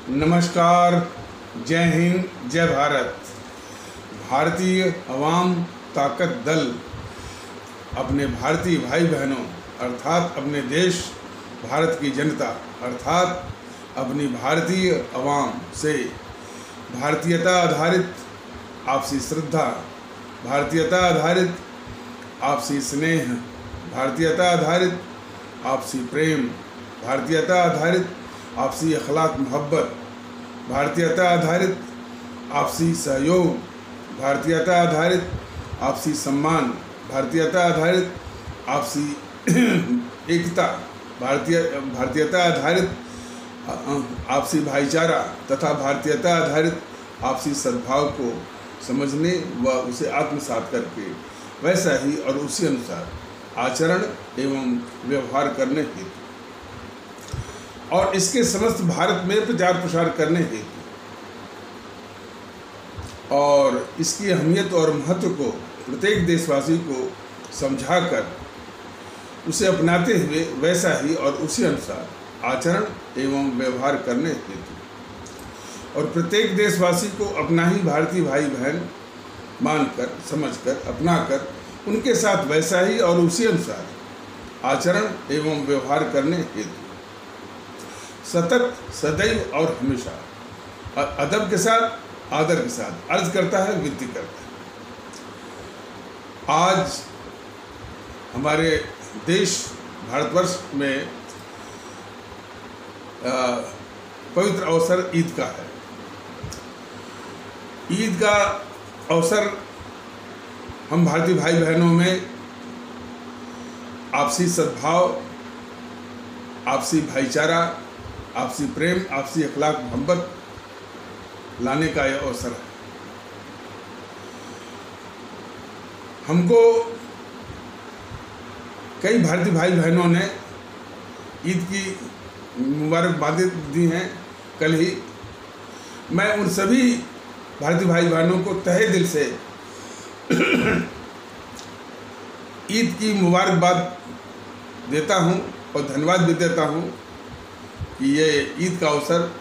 नमस्कार, जय हिंद, जय भारत। भारतीय अवाम ताकत दल अपने भारतीय भाई बहनों अर्थात अपने देश भारत की जनता अर्थात अपनी भारतीय अवाम से भारतीयता आधारित आपसी श्रद्धा, भारतीयता आधारित आपसी स्नेह, भारतीयता आधारित आपसी प्रेम, भारतीयता आधारित आपसी अखलाक मोहब्बत, भारतीयता आधारित आपसी सहयोग, भारतीयता आधारित आपसी सम्मान, भारतीयता आधारित आपसी एकता, भारतीयता आधारित आपसी भाईचारा तथा भारतीयता आधारित आपसी सद्भाव को समझने व उसे आत्मसात करके वैसा ही और उसी अनुसार आचरण एवं व्यवहार करने हेतु और इसके समस्त भारत में प्रचार प्रसार करने हेतु और इसकी अहमियत और महत्व को प्रत्येक देशवासी को समझाकर उसे अपनाते हुए वैसा ही और उसी अनुसार आचरण एवं व्यवहार करने हेतु और प्रत्येक देशवासी को अपना ही भारतीय भाई बहन मानकर, समझकर, अपनाकर उनके साथ वैसा ही और उसी अनुसार आचरण एवं व्यवहार करने हेतु सतत, सदैव और हमेशा अदब के साथ, आदर के साथ अर्ज करता है, विनती करता है। आज हमारे देश भारतवर्ष में पवित्र अवसर ईद का है। ईद का अवसर हम भारतीय भाई बहनों में आपसी सद्भाव, आपसी भाईचारा, आपसी प्रेम, आपसी अखलाक मोहब्बत लाने का यह अवसर है। हमको कई भारतीय भाई बहनों ने ईद की मुबारकबादें दी हैं। कल ही मैं उन सभी भारतीय भाई बहनों को तहे दिल से ईद की मुबारकबाद देता हूं और धन्यवाद भी देता हूं कि ये ईद का अवसर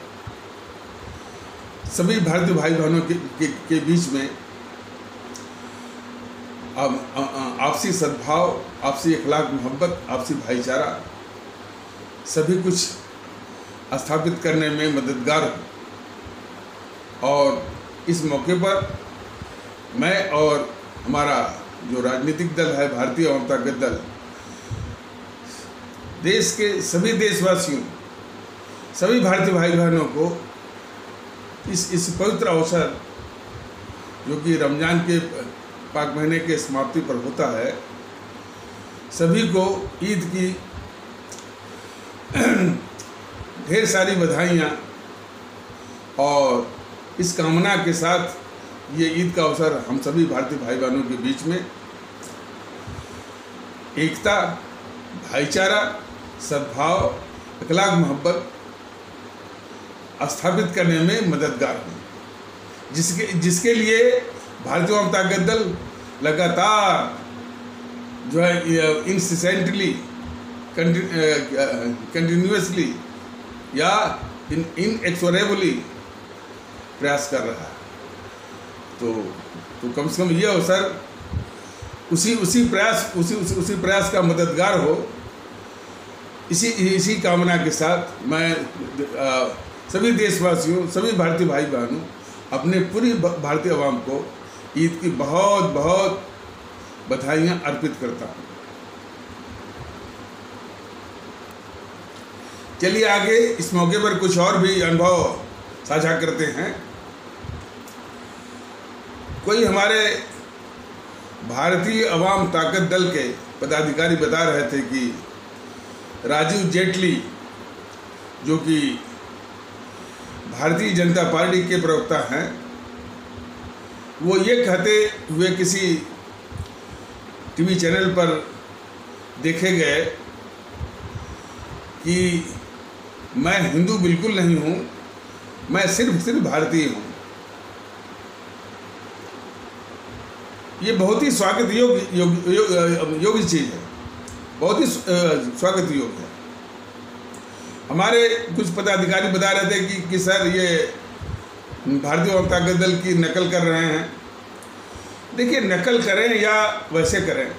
सभी भारतीय भाई बहनों के बीच में आपसी सद्भाव, आपसी अखलाक मोहब्बत, आपसी भाईचारा सभी कुछ स्थापित करने में मददगार हो। और इस मौके पर मैं और हमारा जो राजनीतिक दल है भारतीय अवाम ताकत दल, देश के सभी देशवासियों, सभी भारतीय भाई बहनों को इस पवित्र अवसर जो कि रमज़ान के पाक महीने के समाप्ति पर होता है, सभी को ईद की ढेर सारी बधाइयाँ और इस कामना के साथ ये ईद का अवसर हम सभी भारतीय भाई बहनों के बीच में एकता, भाईचारा, सद्भाव, अखलाक मोहब्बत स्थापित करने में मददगार हो, जिसके लिए भारतीय अवाम ताकत दल लगातार जो है इंसिस्टेंटली, कंटिन्यूसली या इनएक्सोरेबली प्रयास कर रहा है। तो कम से कम ये अवसर उसी प्रयास का मददगार हो, इसी कामना के साथ मैं सभी देशवासियों, सभी भारतीय भाई बहनों, अपने पूरी भारतीय अवाम को ईद की बहुत बहुत बधाइयाँ अर्पित करता हूँ। चलिए आगे इस मौके पर कुछ और भी अनुभव साझा करते हैं। कोई हमारे भारतीय अवाम ताकत दल के पदाधिकारी बता रहे थे कि राजीव जेटली, जो कि भारतीय जनता पार्टी के प्रवक्ता हैं, वो ये कहते हुए किसी टीवी चैनल पर देखे गए कि मैं हिंदू बिल्कुल नहीं हूँ, मैं सिर्फ भारतीय हूँ। ये बहुत ही स्वागत योग्य चीज़ है, बहुत ही स्वागत योग्य है। हमारे कुछ पदाधिकारी बता रहे थे कि सर ये भारतीय जनता दल की नकल कर रहे हैं। देखिए, नकल करें या वैसे करें,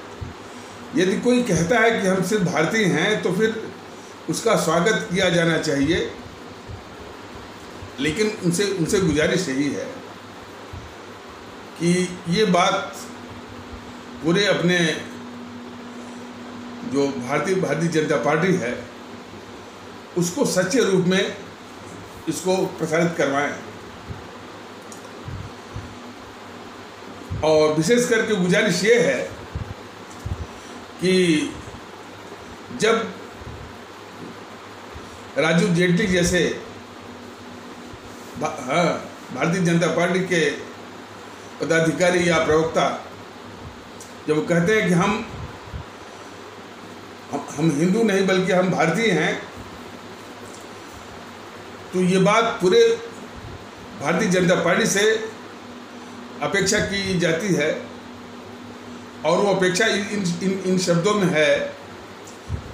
यदि कोई कहता है कि हम सिर्फ भारतीय हैं तो फिर उसका स्वागत किया जाना चाहिए, लेकिन उनसे गुजारिश यही है कि ये बात पूरे अपने जो भारतीय जनता पार्टी है उसको सच्चे रूप में इसको प्रसारित करवाएं, और विशेष करके गुजारिश ये है कि जब राजू जेटली जैसे भारतीय जनता पार्टी के पदाधिकारी या प्रवक्ता जब वो कहते हैं कि हम हिंदू नहीं बल्कि हम भारतीय हैं, तो ये बात पूरे भारतीय जनता पार्टी से अपेक्षा की जाती है, और वो अपेक्षा इन शब्दों में है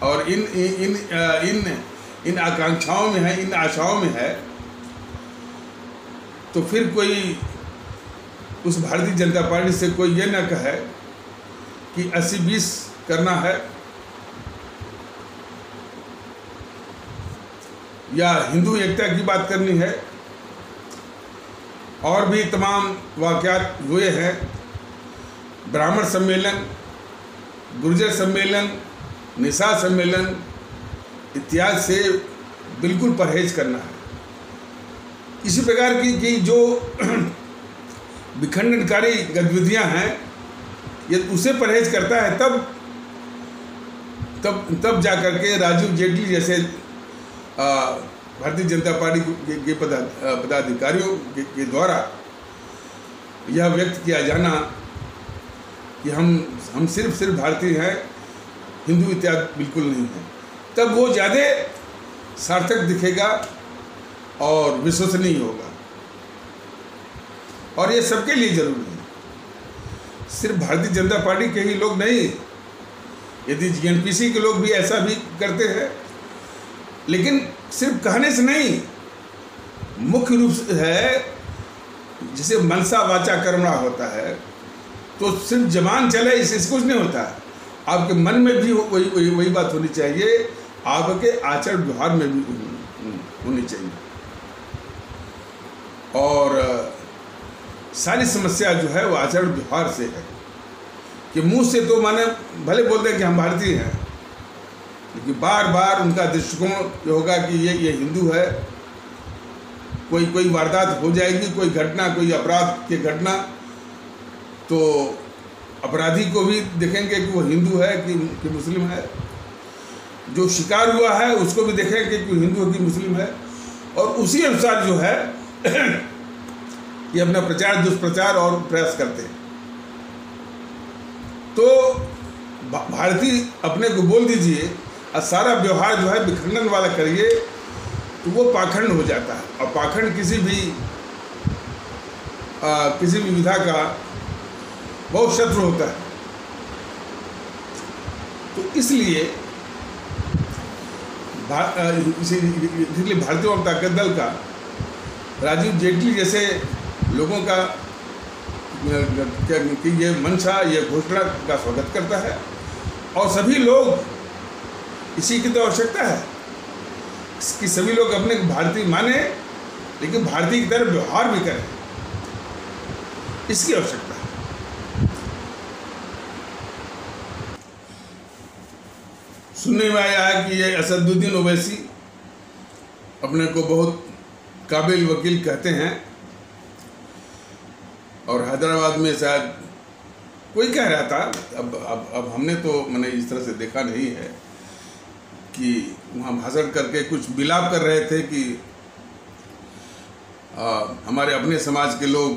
और इन आकांक्षाओं में है, इन आशाओं में है। तो फिर कोई उस भारतीय जनता पार्टी से कोई ये ना कहे कि 80-20 करना है या हिंदू एकता की बात करनी है। और भी तमाम वाक़यात हुए हैं, ब्राह्मण सम्मेलन, गुर्जर सम्मेलन, निषाद सम्मेलन इत्यादि से बिल्कुल परहेज करना है। इसी प्रकार की जो विखंडनकारी गतिविधियां हैं, यदि उसे परहेज करता है तब जा करके राजू जेटली जैसे भारतीय जनता पार्टी के पदाधिकारियों के द्वारा यह व्यक्त किया जाना कि हम सिर्फ भारतीय हैं, हिंदू इत्यादि बिल्कुल नहीं है, तब वो ज़्यादा सार्थक दिखेगा और विश्वसनीय होगा। और ये सबके लिए जरूरी है, सिर्फ भारतीय जनता पार्टी के ही लोग नहीं। यदि जीएनपीसी के लोग भी ऐसा भी करते हैं, लेकिन सिर्फ कहने से नहीं, मुख्य रूप से है जिसे मनसा वाचा कर्मणा होता है, तो सिर्फ जबान चले इससे कुछ नहीं होता है। आपके मन में भी वही बात होनी चाहिए, आपके आचरण व्यवहार में भी होनी चाहिए। और सारी समस्या जो है वो आचरण व्यवहार से है कि मुंह से तो माने भले बोलते हैं कि हम भारतीय हैं, लेकिन बार बार उनका दृष्टिकोण ये होगा कि ये हिंदू है। कोई वारदात हो जाएगी, कोई घटना, कोई अपराध की घटना, तो अपराधी को भी देखेंगे कि वो हिंदू है कि मुस्लिम है, जो शिकार हुआ है उसको भी देखेंगे कि हिंदू है कि मुस्लिम है, और उसी अनुसार जो है ये अपना प्रचार दुष्प्रचार और प्रयास करते हैं। तो भारतीय अपने को बोल दीजिए और सारा व्यवहार जो है विखंडन वाला करिए, तो वो पाखंड हो जाता है, और पाखंड किसी भी विधा का बहुत शत्रु होता है। तो इसलिए भारतीय जनता दल का राजीव जेटली जैसे लोगों का कि ये मंशा, ये घोषणा का स्वागत करता है, और सभी लोग इसी की तो आवश्यकता है कि सभी लोग अपने भारतीय माने, लेकिन भारतीय की तरह व्यवहार भी करें, इसकी आवश्यकता है। सुनने में आया है कि ये असदुद्दीन ओवैसी अपने को बहुत काबिल वकील कहते हैं, और हैदराबाद में शायद कोई कह रहा था, अब हमने तो मैंने इस तरह से देखा नहीं है, कि वहाँ भाषण करके कुछ विलाप कर रहे थे कि हमारे अपने समाज के लोग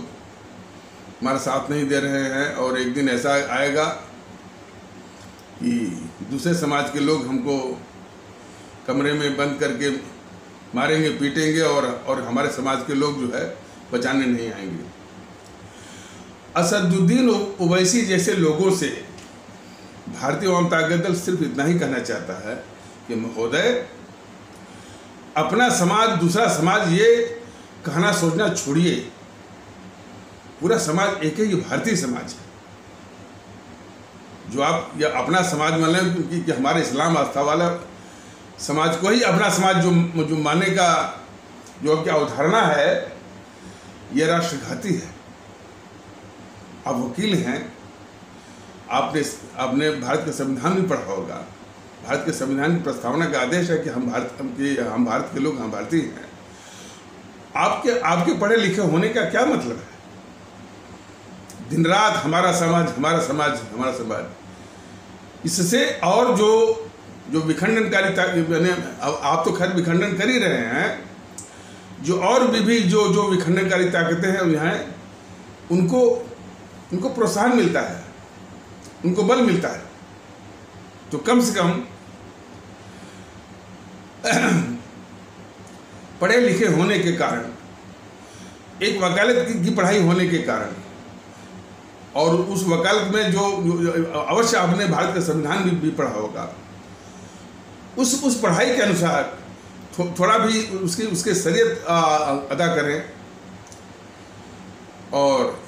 हमारा साथ नहीं दे रहे हैं, और एक दिन ऐसा आएगा कि दूसरे समाज के लोग हमको कमरे में बंद करके मारेंगे, पीटेंगे, और हमारे समाज के लोग जो है बचाने नहीं आएंगे। असदुद्दीन ओवैसी जैसे लोगों से भारतीय जनता दल सिर्फ इतना ही कहना चाहता है कि महोदय, अपना समाज दूसरा समाज ये कहना सोचना छोड़िए, पूरा समाज एक है, ये भारतीय समाज है। जो आप ये अपना समाज मान लें कि हमारे इस्लाम आस्था वाला समाज को ही अपना समाज जो मानने का जो क्या अवधारणा है, ये राष्ट्रघाती है। आप वकील हैं, आपने भारत का संविधान भी पढ़ा होगा। भारत के संविधान की प्रस्तावना का आदेश है कि हम भारत के लोग, हम भारतीय हैं। आपके पढ़े लिखे होने का क्या मतलब है? दिन रात हमारा समाज, हमारा समाज, हमारा समाज, इससे और जो विखंडनकारी मैंने आप तो खैर विखंडन कर ही रहे हैं, जो और भी जो विखंडनकारी ताकतें हैं यहाँ, उनको प्रोत्साहन मिलता है, उनको बल मिलता है। तो कम से कम पढ़े लिखे होने के कारण, एक वकालत की पढ़ाई होने के कारण, और उस वकालत में जो अवश्य आपने भारत का संविधान भी पढ़ा होगा, उस पढ़ाई के अनुसार थोड़ा भी उसके शरीयत अदा करें, और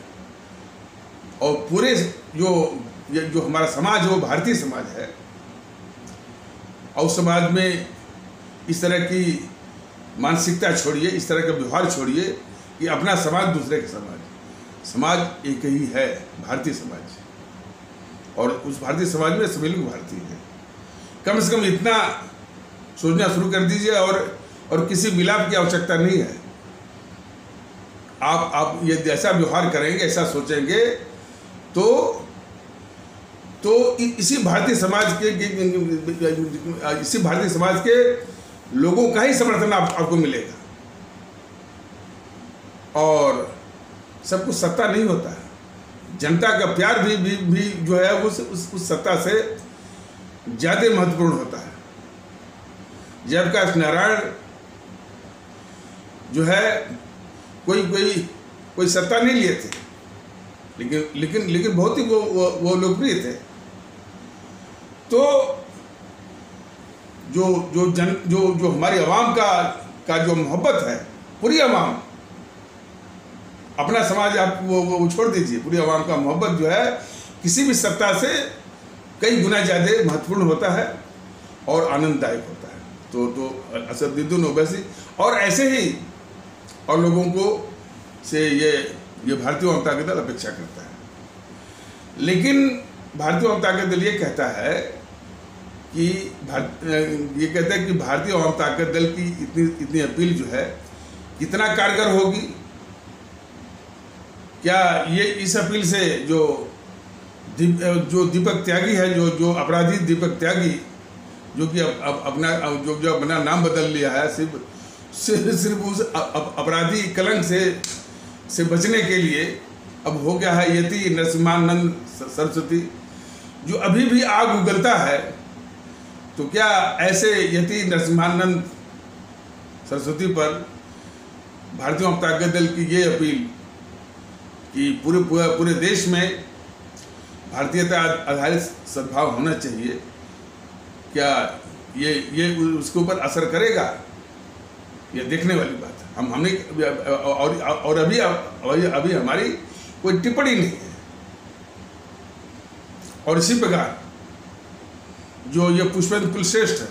पूरे जो हमारा समाज है वो भारतीय समाज है, और उस समाज में इस तरह की मानसिकता छोड़िए, इस तरह का व्यवहार छोड़िए कि अपना समाज दूसरे का समाज एक ही है, भारतीय समाज, और उस भारतीय समाज में सभी लोग भारतीय हैं। कम से कम इतना सोचना शुरू कर दीजिए, और किसी मिलाप की आवश्यकता नहीं है। आप ये ऐसा व्यवहार करेंगे, ऐसा सोचेंगे, तो इसी भारतीय समाज के लोगों का ही समर्थन आपको मिलेगा। और सब कुछ सत्ता नहीं होता है, जनता का प्यार भी जो है वो उस सत्ता से ज़्यादा महत्वपूर्ण होता है। जयप्रकाश नारायण जो है कोई सत्ता नहीं लिए थे, लेकिन बहुत ही वो लोकप्रिय थे। तो जो हमारी आवाम का जो मोहब्बत है, पूरी आवाम, अपना समाज आप वो छोड़ दीजिए, पूरी आवाम का मोहब्बत जो है किसी भी सत्ता से कई गुना ज़्यादा महत्वपूर्ण होता है और आनंददायक होता है। तो असदुद्दीन ओवैसी और ऐसे ही और लोगों को से ये भारतीय जनता दल अपेक्षा करता है। लेकिन भारतीय जनता दल ये कहता है कि ये कहता है कि भारतीय जनता दल की इतनी अपील जो है कितना कारगर होगी। क्या ये इस अपील से जो दीपक त्यागी है, जो अपराधी दीपक त्यागी, जो कि अपना नाम बदल लिया है सिर्फ उस अपराधी कलंक से बचने के लिए, अब हो गया है यति नरसिम्हानंद सरस्वती, जो अभी भी आग उगलता है। तो क्या ऐसे यति नरसिम्हानंद सरस्वती पर भारतीय जनता दल की ये अपील कि पूरे देश में भारतीयता आधारित सद्भाव होना चाहिए, क्या ये उसके ऊपर असर करेगा? ये देखने वाली बात है। हमने और अभी हमारी कोई टिप्पणी नहीं है। और इसी प्रकार जो ये पुष्पेंद्र कुलश्रेष्ठ है,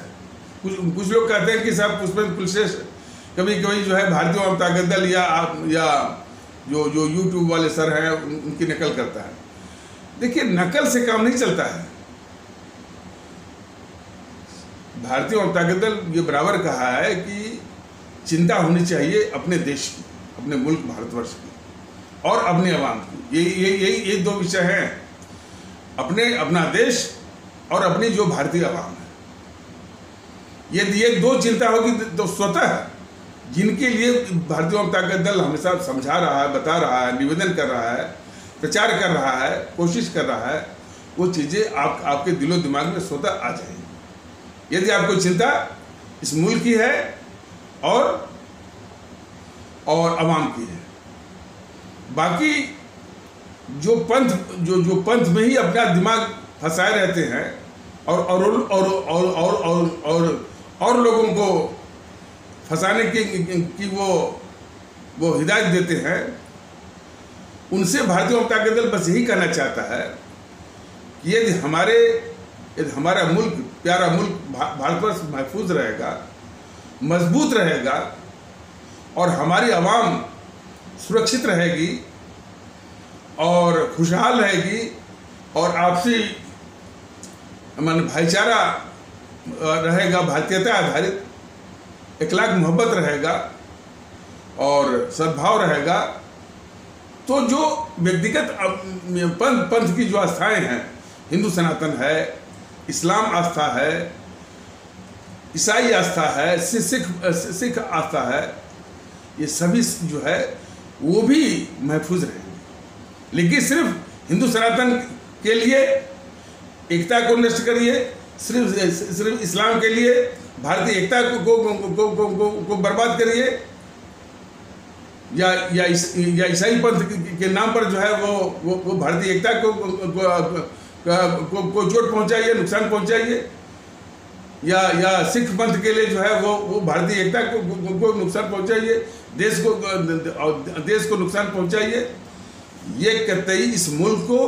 कुछ लोग कहते हैं कि साहब पुष्पेंद्र कुलश्रेष्ठ कभी जो है भारतीय जनता दल या जो यूट्यूब वाले सर हैं उनकी नकल करता है। देखिए, नकल से काम नहीं चलता है। भारतीय जनता दल ये बराबर कहा है कि चिंता होनी चाहिए अपने देश की, अपने मुल्क भारतवर्ष की और अपने अवाम की। ये दो विषय हैं, अपना देश और अपनी जो भारतीय अवाम है। यदि ये दो चिंता होगी तो स्वतः जिनके लिए भारतीय जनता दल हमेशा समझा रहा है, बता रहा है, निवेदन कर रहा है, प्रचार कर रहा है, कोशिश कर रहा है, वो चीज़ें आपके दिलो दिमाग में स्वतः आ जाएंगी। यदि आपको चिंता इस मुल्क की है और अवाम की है। बाकी जो पंथ में ही अपना दिमाग फंसाए रहते हैं और लोगों को फंसाने की वो हिदायत देते हैं, उनसे भारतीय जनता दल बस यही कहना चाहता है कि यदि हमारा मुल्क, प्यारा मुल्क भारतवर्ष महफूज रहेगा, मजबूत रहेगा और हमारी आवाम सुरक्षित रहेगी और खुशहाल रहेगी और आपसी भाईचारा रहेगा, भारतीयता आधारित इखलाक मोहब्बत रहेगा और सद्भाव रहेगा, तो जो व्यक्तिगत पंथ की जो आस्थाएं हैं, हिंदू सनातन है, इस्लाम आस्था है, ईसाई आस्था है, सिख आस्था है, ये सभी जो है वो भी महफूज रहेंगे। लेकिन सिर्फ हिंदू सनातन के लिए एकता को नष्ट करिए, सिर्फ इस्लाम के लिए भारतीय एकता को बर्बाद करिए, या ईसाई पंथ के नाम पर जो है वो भारतीय एकता को चोट पहुंचाइए, नुकसान पहुंचाइए, या सिख पंथ के लिए जो है वो भारतीय एकता को नुकसान पहुंचाइए, देश को नुकसान पहुंचाइए। ये कतई इस मुल्क को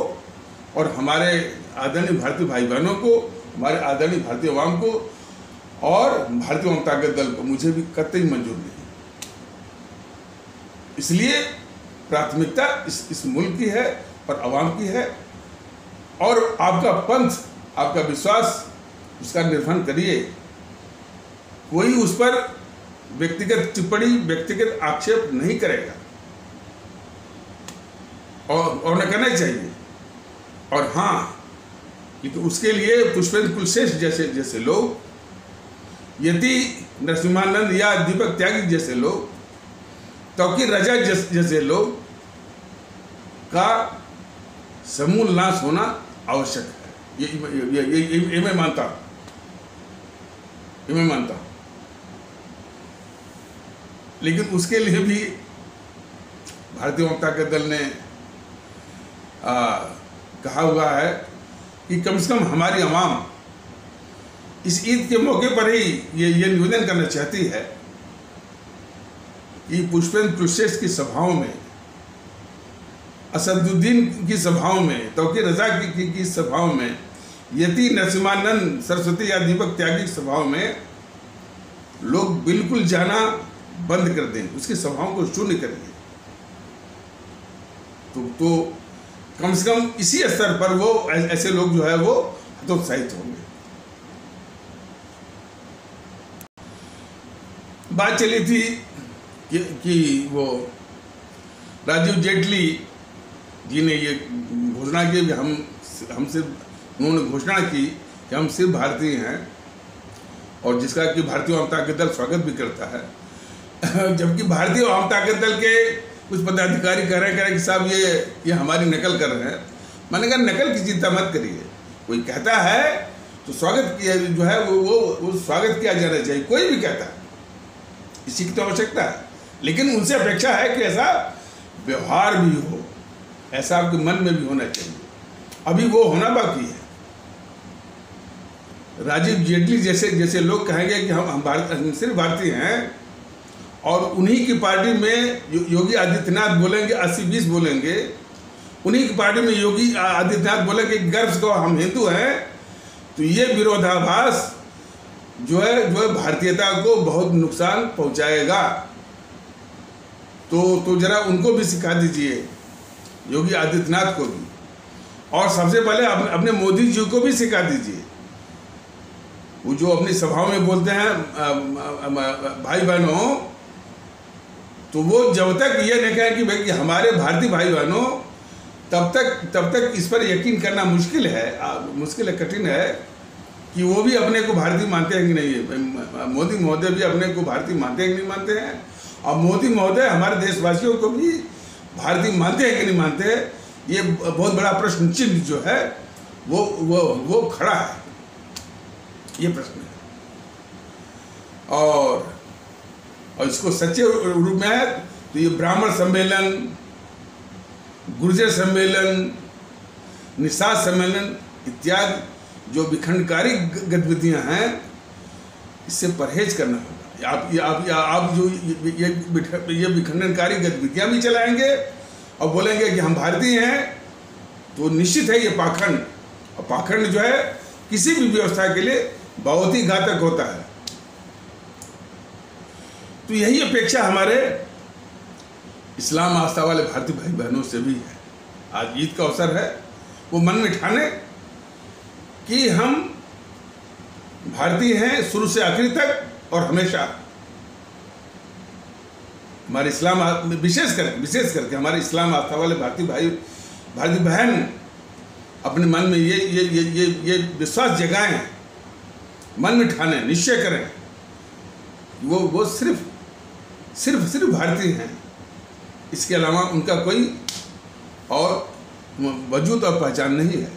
और हमारे आदरणीय भारतीय भाई बहनों को, हमारे आदरणीय भारतीय अवाम को और भारतीय जनता दल को, मुझे भी कतई मंजूर नहीं। इसलिए प्राथमिकता इस मुल्क की है और अवाम की है, और आपका पंथ, आपका विश्वास, उसका निर्वहन करिए। कोई उस पर व्यक्तिगत टिप्पणी, व्यक्तिगत आक्षेप नहीं करेगा और न करना चाहिए। और हाँ, लेकिन उसके लिए पुष्पेंद्र कुलश्रेष्ठ जैसे लोग, यति नरसिम्हानंद या दीपक त्यागी जैसे लोग, तौकीर रजा जैसे लोग का समूल नाश होना आवश्यक है। ये मैं मानता हूं, लेकिन उसके लिए भी भारतीय जनता दल ने कहा हुआ है कि कम से कम हमारी आवाम इस ईद के मौके पर ही ये निवेदन करना चाहती है कि पुष्पेंद्र कुलश्रेष्ठ की सभाओं में, असदुद्दीन की सभाओं में, तौकीर रजा की सभाओं में, यति नरसिम्हानंद सरस्वती या दीपक त्यागी की सभाओं में लोग बिल्कुल जाना बंद कर दें, उसकी सभाओं को शून्य करेंगे। तो कम से कम इसी स्तर पर वो ऐसे लोग जो है वो हतोत्साहित होंगे। बात चली थी कि वो राजीव जेटली जी ने ये घोषणा की कि उन्होंने घोषणा की कि हम सिर्फ भारतीय हैं, और जिसका कि भारतीय जनता दल स्वागत भी करता है। जबकि भारतीय जनता दल के कुछ पदाधिकारी कह रहे हैं कि साहब ये हमारी नकल कर रहे हैं। मैंने कहा नकल की चिंता मत करिए, कोई कहता है तो स्वागत किया जो है वो स्वागत किया जाना चाहिए, कोई भी कहता है, इसी की तो आवश्यकता है। लेकिन उनसे अपेक्षा है कि ऐसा व्यवहार भी हो, ऐसा आपके मन में भी होना चाहिए। अभी वो होना बाकी है। राजीव जेटली जैसे लोग कहेंगे कि हम सिर्फ भारतीय हैं, और उन्हीं की पार्टी में योगी आदित्यनाथ बोलेंगे 80-20 बोलेंगे, उन्हीं की पार्टी में योगी आदित्यनाथ बोलेंगे गर्व से हम हिंदू हैं, तो ये विरोधाभास जो है भारतीयता को बहुत नुकसान पहुंचाएगा। तो जरा उनको भी सिखा दीजिए, योगी आदित्यनाथ को भी, और सबसे पहले अपने मोदी जी को भी सिखा दीजिए। वो जो अपनी सभाओं में बोलते हैं भाई बहनों, तो वो जब तक ये नहीं कहें कि भाई कि हमारे भारतीय भाई बहनों, तब तक इस पर यकीन करना मुश्किल है, कठिन है कि वो भी अपने को भारतीय मानते हैं कि नहीं। मोदी महोदय भी अपने को भारतीय मानते हैं कि नहीं मानते हैं, और मोदी महोदय हमारे देशवासियों को भी भारतीय मानते हैं कि नहीं मानते हैं, ये बहुत बड़ा प्रश्न चिन्ह जो है वो खड़ा है, ये प्रश्न है। और इसको सच्चे रूप में है तो ये ब्राह्मण सम्मेलन, गुर्जर सम्मेलन, निषाद सम्मेलन इत्यादि जो विखंडकारी गतिविधियां हैं, इससे परहेज करना होगा। आप जो ये विखंडनकारी गतिविधियां भी चलाएंगे और बोलेंगे कि हम भारतीय हैं, तो निश्चित है ये पाखंड, और पाखंड जो है किसी भी व्यवस्था के लिए बहुत ही घातक होता है। तो यही अपेक्षा हमारे इस्लाम आस्था वाले भारतीय भाई बहनों से भी है। आज ईद का अवसर है, वो मन में ठाने कि हम भारतीय हैं शुरू से आखिर तक और हमेशा। हमारे इस्लाम विशेष करके हमारे इस्लाम आस्था वाले भारतीय बहन अपने मन में ये विश्वास जगाएं, मन में ठाने, निश्चय करें वो सिर्फ भारतीय हैं, इसके अलावा उनका कोई और वजूद और पहचान नहीं है।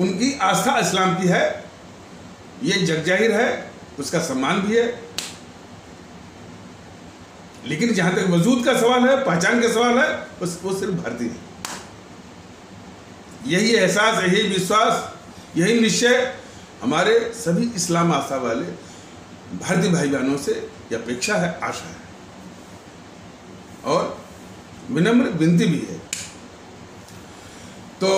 उनकी आस्था इस्लाम की है, ये जग जाहिर है, उसका सम्मान भी है, लेकिन जहां तक वजूद का सवाल है, पहचान का सवाल है, वो सिर्फ भारतीय है। यही एहसास, यही विश्वास, यही निश्चय हमारे सभी इस्लाम आस्था वाले भारतीय भाई बहनों से यह अपेक्षा है, आशा है और विनम्र विनती भी है। तो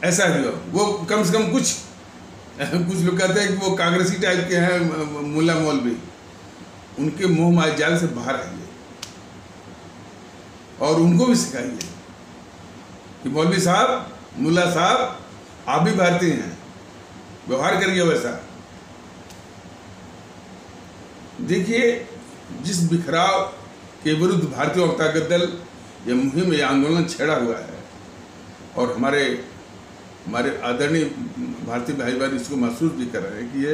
ऐसा ही हो, वो कम से कम कुछ लोग कहते हैं कि वो कांग्रेसी टाइप के हैं मुल्ला मौलवी, उनके मोह माया जाल से बाहर आइए और उनको भी सिखाइए कि मौलवी साहब, मुल्ला साहब, आप भी भारतीय हैं, व्यवहार करिए वैसा। देखिए, जिस बिखराव के विरुद्ध भारतीय जनता दल ये मुहिम, ये आंदोलन छेड़ा हुआ है और हमारे आदरणीय भारतीय भाई बहन इसको महसूस भी कर रहे हैं कि ये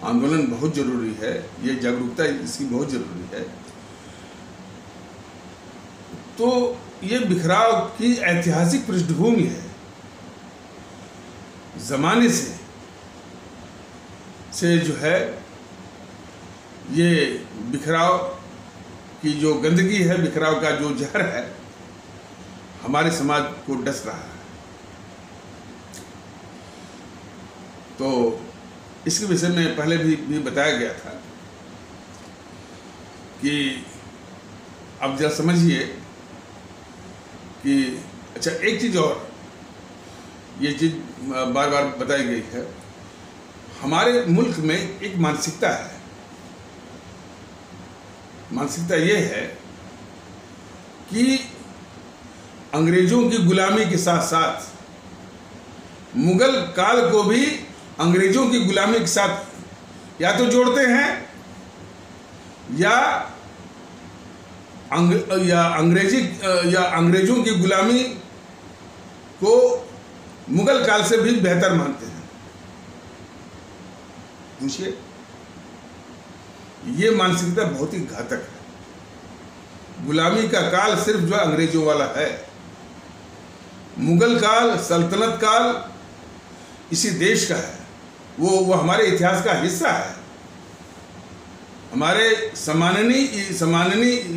आंदोलन बहुत जरूरी है, ये जागरूकता इसकी बहुत जरूरी है। तो ये बिखराव की ऐतिहासिक पृष्ठभूमि है, जमाने से जो है ये बिखराव की जो गंदगी है, बिखराव का जो जहर है, हमारे समाज को डस रहा है। तो इसके विषय में पहले भी बताया गया था कि अब जरा समझिए कि अच्छा, एक चीज़ और, ये चीज़ बार बार बताई गई है, हमारे मुल्क में एक मानसिकता है। मानसिकता ये है कि अंग्रेजों की गुलामी के साथ साथ मुगल काल को भी अंग्रेजों की गुलामी के साथ या तो जोड़ते हैं या अंग्रेजों की गुलामी को मुगल काल से भी बेहतर मानते हैं। पूछिए, ये मानसिकता बहुत ही घातक है। गुलामी का काल सिर्फ जो अंग्रेजों वाला है, मुगल काल, सल्तनत काल इसी देश का है, वो हमारे इतिहास का हिस्सा है, हमारे सम्माननीय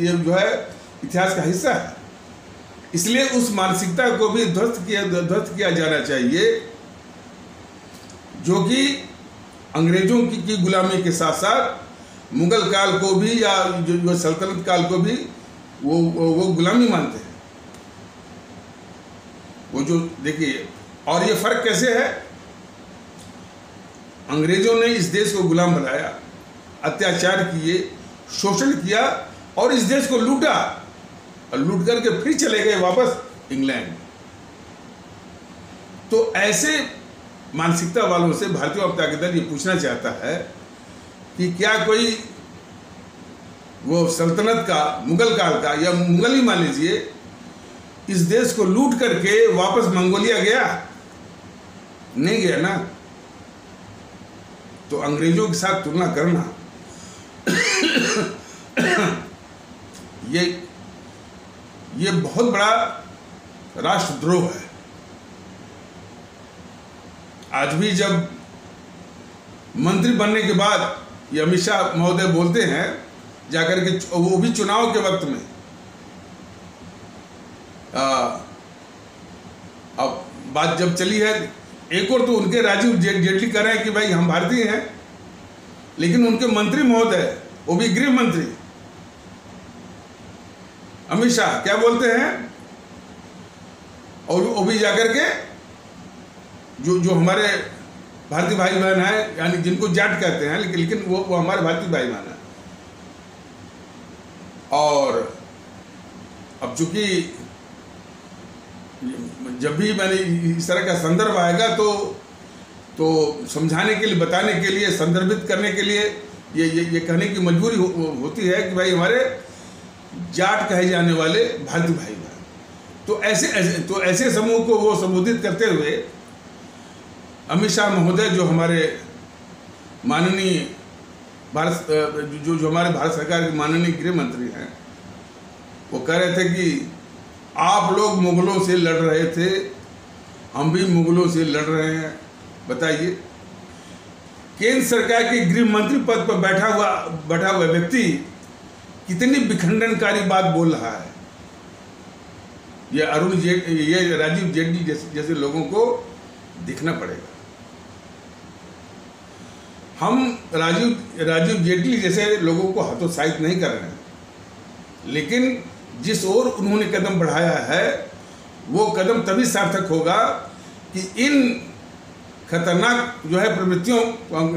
जो है इतिहास का हिस्सा है। इसलिए उस मानसिकता को भी ध्वस्त किया जाना चाहिए, जो कि अंग्रेजों की गुलामी के साथ साथ मुगल काल को भी या जो सल्तनत काल को भी वो गुलामी मानते हैं। वो जो देखिए, और ये फर्क कैसे है, अंग्रेजों ने इस देश को गुलाम बनाया, अत्याचार किए, शोषण किया और इस देश को लूटा और लूट करके फिर चले गए वापस इंग्लैंड। तो ऐसे मानसिकता वालों से भारतीय जनता दल ये पूछना चाहता है कि क्या कोई वो सल्तनत का, मुगल काल का, या मुगल ही मान लीजिए, इस देश को लूट करके वापस मंगोलिया गया? नहीं गया ना। तो अंग्रेजों के साथ तुलना करना ये बहुत बड़ा राष्ट्रद्रोह है। आज भी जब मंत्री बनने के बाद ये अमित शाह महोदय बोलते हैं जाकर के, वो भी चुनाव के वक्त में, अब बात जब चली है, एक और तो उनके राजीव जेटली कह रहे हैं कि भाई हम भारतीय हैं, लेकिन उनके मंत्री महोदय, वो भी गृह मंत्री अमित शाह, क्या बोलते हैं, और वो भी जाकर के जो हमारे भारतीय भाई बहन हैं, यानी जिनको जाट कहते हैं, लेकिन वो हमारे भारतीय भाई बहन हैं। और अब चूंकि जब भी मैंने इस तरह का संदर्भ आएगा तो समझाने के लिए, बताने के लिए, संदर्भित करने के लिए ये कहने की मजबूरी होती है कि भाई हमारे जाट कहे जाने वाले भारतीय भाई बहन। तो ऐसे समूह को वो संबोधित करते हुए अमित शाह महोदय, जो हमारे माननीय जो हमारे भारत सरकार के माननीय गृह मंत्री हैं, वो कह रहे थे कि आप लोग मुगलों से लड़ रहे थे, हम भी मुगलों से लड़ रहे हैं। बताइए, केंद्र सरकार के गृह मंत्री पद पर बैठा हुआ व्यक्ति कितनी विखंडनकारी बात बोल रहा है। ये राजीव जेटली जैसे लोगों को दिखना पड़ेगा। हम राजीव जेटली जैसे लोगों को हतोत्साहित नहीं कर रहे हैं, लेकिन जिस ओर उन्होंने कदम बढ़ाया है वो कदम तभी सार्थक होगा कि इन खतरनाक जो है प्रवृत्तियों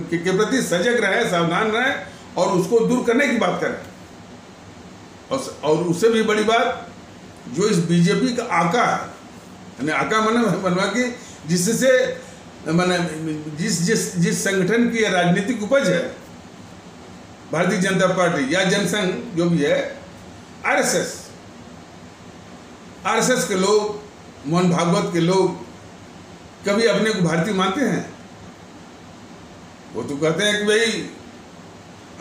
के प्रति सजग रहे, सावधान रहे और उसको दूर करने की बात करें। और उससे भी बड़ी बात, जो इस बीजेपी का आका है, यानी आका मनवा कि जिससे मैंने जिस संगठन की राजनीतिक उपज है भारतीय जनता पार्टी या जनसंघ जो भी है, आरएसएस के लोग, मोहन भागवत के लोग कभी अपने को भारतीय मानते हैं? वो तो कहते हैं कि भाई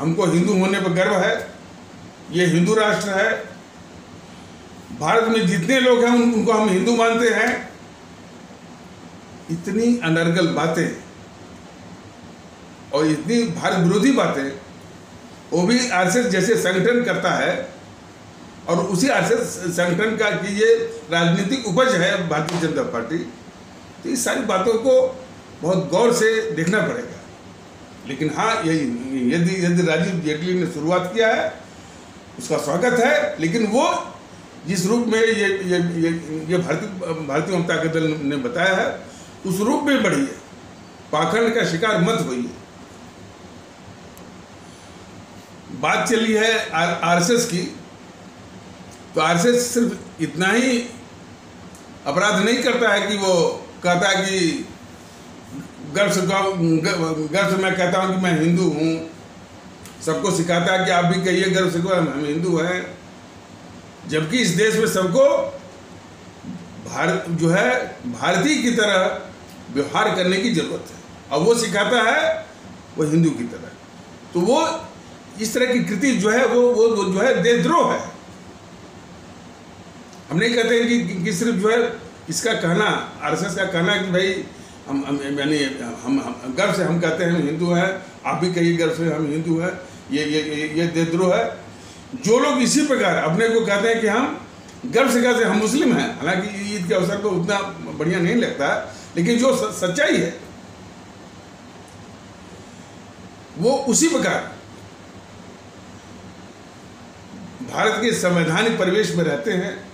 हमको हिंदू होने पर गर्व है, ये हिंदू राष्ट्र है, भारत में जितने लोग हैं उनको हम हिंदू मानते हैं। इतनी अनर्गल बातें और इतनी भारत विरोधी बातें वो भी आरएसएस जैसे संगठन करता है, और उसी आरएसएस संगठन का कि ये राजनीतिक उपज है भारतीय जनता पार्टी। तो इस सारी बातों को बहुत गौर से देखना पड़ेगा। लेकिन हाँ, यदि राजीव जेटली ने शुरुआत किया है उसका स्वागत है, लेकिन वो जिस रूप में ये भारतीय जनता दल ने बताया है उस रूप में बढ़िए, पाखंड का शिकार मत होइए। बात चली है आरएसएस की, तो आरएसएस सिर्फ इतना ही अपराध नहीं करता है कि वो कहता है कि गर्व से मैं कहता हूँ कि मैं हिंदू हूँ, सबको सिखाता है कि आप भी कहिए गर्व से हम हिंदू हैं, जबकि इस देश में सबको भारतीय की तरह व्यवहार करने की जरूरत है, और वो सिखाता है वो हिंदू की तरह। तो वो इस तरह की कृति जो है वो जो है देशद्रोह है। हम नहीं कहते हैं कि सिर्फ जो है इसका कहना, आरएसएस का कहना कि भाई हम गर्व से हम कहते हैं हम हिंदू हैं, आप भी कहिए गर्व से हम हिंदू हैं, ये देशद्रोह है। जो लोग इसी प्रकार अपने को कहते हैं कि हम गर्व से कहते हैं हम मुस्लिम हैं, हालांकि ईद के अवसर पर उतना बढ़िया नहीं लगता, लेकिन जो सच्चाई है वो उसी प्रकार भारत के संवैधानिक परिवेश में रहते हैं,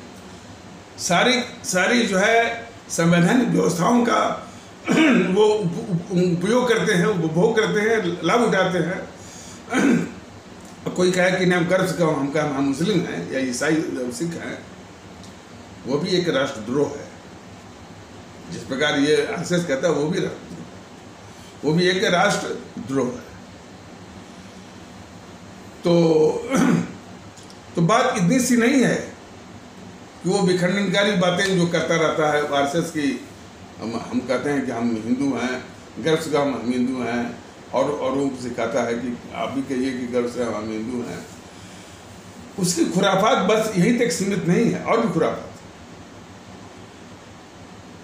सारी जो है संवैधानिक व्यवस्थाओं का वो उपयोग करते हैं, उपभोग करते हैं, लाभ उठाते हैं। कोई कहे कि नहीं हम गर्व से कहो हम मुस्लिम हैं या ईसाई सिख हैं, वो भी एक राष्ट्रद्रोह है। जिस प्रकार ये आरएसएस कहता है वो भी एक राष्ट्रद्रोह है। तो बात इतनी सी नहीं है कि वो विखंडनकारी बातें जो करता रहता है आरएसएस की, हम कहते हैं कि हम हिंदू हैं, गर्व से हम हिंदू हैं, और वो सिखाता है कि आप भी कहिए कि गर्व से हम हिंदू हैं। उसकी खुराफात बस यहीं तक सीमित नहीं है, और भी खुराफात।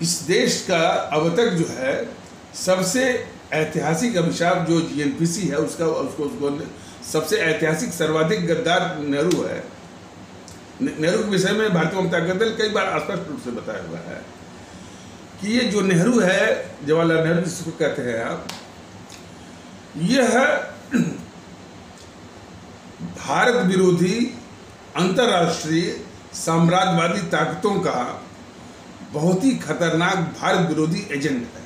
इस देश का अब तक जो है सबसे ऐतिहासिक अभिशाप जो जीएनपीसी है उसको सबसे ऐतिहासिक सर्वाधिक गद्दार नेहरू है। नेहरू के विषय में भारतीय जनता दल कई बार स्पष्ट रूप से बताया हुआ है कि ये जो नेहरू है, जवाहरलाल नेहरू जिसको कहते हैं आप, यह भारत विरोधी अंतर्राष्ट्रीय साम्राज्यवादी ताकतों का बहुत ही खतरनाक भारत विरोधी एजेंट है।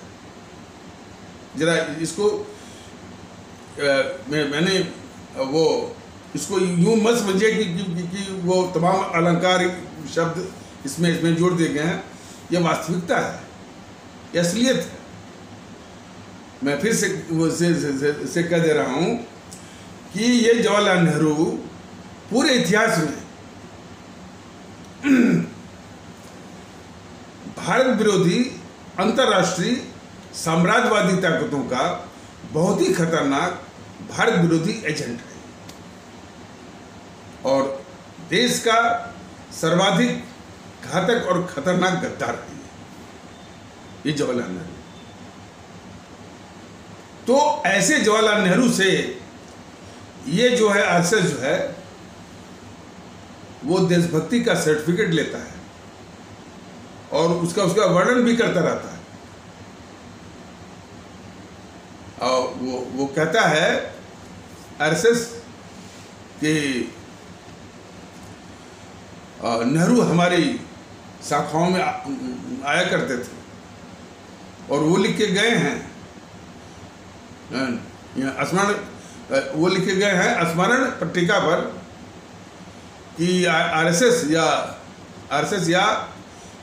जरा इसको मैंने वो इसको यूं मत समझिए कि वो तमाम अलंकार शब्द इसमें जोड़ दिए गए हैं। यह वास्तविकता है, यह असलियत है। मैं फिर से कह दे रहा हूं कि ये जवाहरलाल नेहरू पूरे इतिहास में भारत विरोधी अंतर्राष्ट्रीय साम्राज्यवादी ताकतों का बहुत ही खतरनाक भारत विरोधी एजेंट है और देश का सर्वाधिक घातक और खतरनाक गद्दार है ये जवाहरलाल नेहरू। तो ऐसे जवाहरलाल नेहरू से ये जो है आरएसएस जो है वो देशभक्ति का सर्टिफिकेट लेता है और उसका वर्णन भी करता रहता है। और वो कहता है आरएसएस कि नेहरू हमारी शाखाओं में आया करते थे और वो लिख के गए हैं स्मरण पट्टिका पर कि आरएसएस या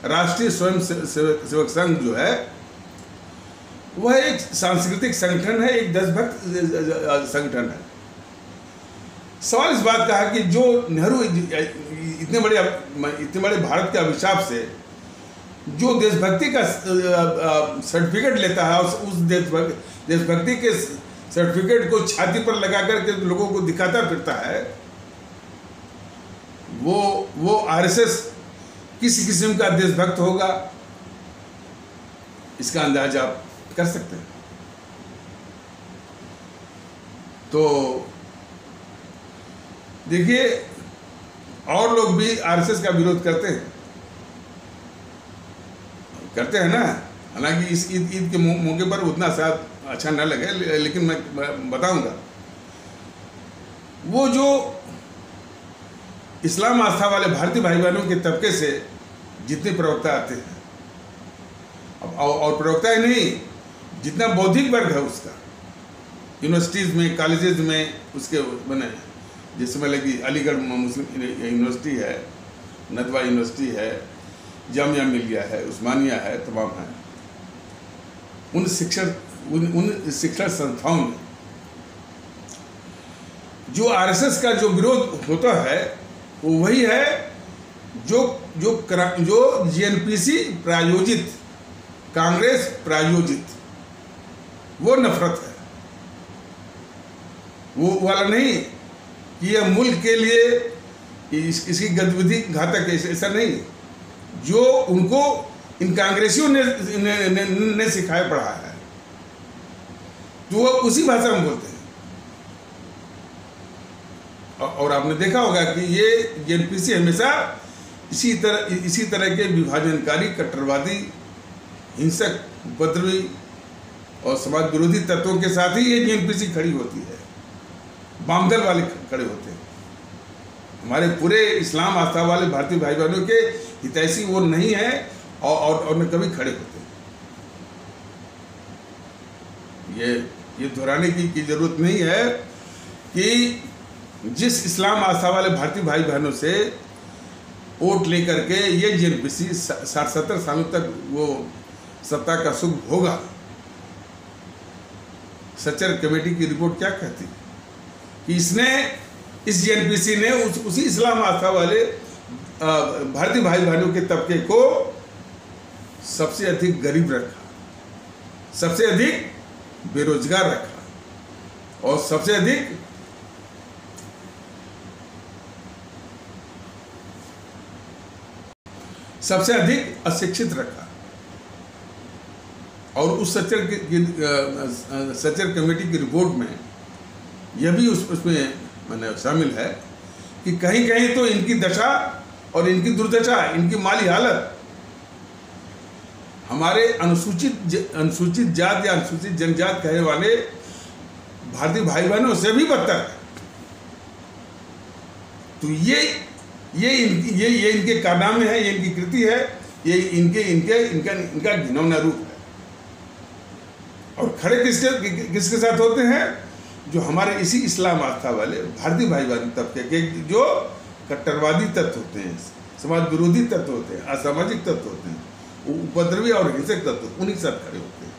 राष्ट्रीय स्वयं सेवक संघ जो है वह एक सांस्कृतिक संगठन है, एक देशभक्त संगठन है। सवाल इस बात का है कि जो नेहरू इतने बड़े भारत के अभिशाप से जो देशभक्ति का सर्टिफिकेट लेता है उस देशभक्ति के सर्टिफिकेट को छाती पर लगा करके लोगों को दिखाता फिरता है, वो आरएसएस किस किस्म का देशभक्त होगा इसका अंदाजा आप कर सकते हैं। तो देखिए और लोग भी आरएसएस का विरोध करते हैं ना। हालांकि इस ईद के मौके पर उतना शायद अच्छा न लगे, लेकिन मैं बताऊंगा। वो जो इस्लाम आस्था वाले भारतीय भाई बहनों के तबके से जितने प्रवक्ता आते हैं और प्रवक्ता ही नहीं, जितना बौद्धिक वर्ग है उसका यूनिवर्सिटीज़ में, कॉलेजेस में उसके बने, जिसमें लगी अलीगढ़ मुस्लिम यूनिवर्सिटी है, नदवा यूनिवर्सिटी है, जामिया मिलिया है, उस्मानिया है, तमाम है। उन शिक्षण संस्थाओं में जो आरएसएस का जो विरोध होता है वो वही है जो जीएनपीसी प्रायोजित, कांग्रेस प्रायोजित वो नफरत है। वो वाला नहीं कि यह मुल्क के लिए इसकी गतिविधि घातक है, ऐसा नहीं। जो उनको इन कांग्रेसियों ने सिखाया पढ़ा है तो वो उसी भाषा में बोलते हैं। और आपने देखा होगा कि ये जेएनपीसी हमेशा इसी तरह के विभाजनकारी, कट्टरवादी, हिंसक, उपद्रवी और समाज विरोधी तत्वों के साथ ही ये जेएनपीसी खड़ी होती है। वामदल वाले खड़े होते हैं। हमारे पूरे इस्लाम आस्था वाले भारतीय भाई बहनों के हितैषी वो नहीं है और न कभी खड़े होते। ये दोहराने की जरूरत नहीं है कि जिस इस्लाम आस्था वाले भारतीय भाई बहनों से वोट लेकर के ये जेएनपीसी 60-70 सालों तक वो सत्ता का सुख भोगा। सच्चर कमेटी की रिपोर्ट क्या कहती है कि इस जेएनपीसी ने उसी इस्लाम आस्था वाले भारतीय भाई बहनों के तबके को सबसे अधिक गरीब रखा, सबसे अधिक बेरोजगार रखा और सबसे अधिक अशिक्षित रखा। और उस सच्चर कमेटी की रिपोर्ट में यह भी उसमें मैंने शामिल है कि कहीं कहीं तो इनकी दशा और इनकी दुर्दशा, इनकी माली हालत हमारे अनुसूचित जात या अनुसूचित जनजात कहने वाले भारतीय भाई बहनों से भी बदतर है। तो ये इनके कारनामे हैं, ये इनकी कृति है, ये इनका घिनौना रूप है। और खड़े किसके साथ होते हैं? जो हमारे इसी इस्लाम आस्था वाले भारतीय भाईवादी तबके के जो कट्टरवादी तत्व होते हैं, समाज विरोधी तत्व होते हैं, असामाजिक तत्व होते हैं, उपद्रवी और हिंसक तत्व, उन्हीं के साथ खड़े होते हैं।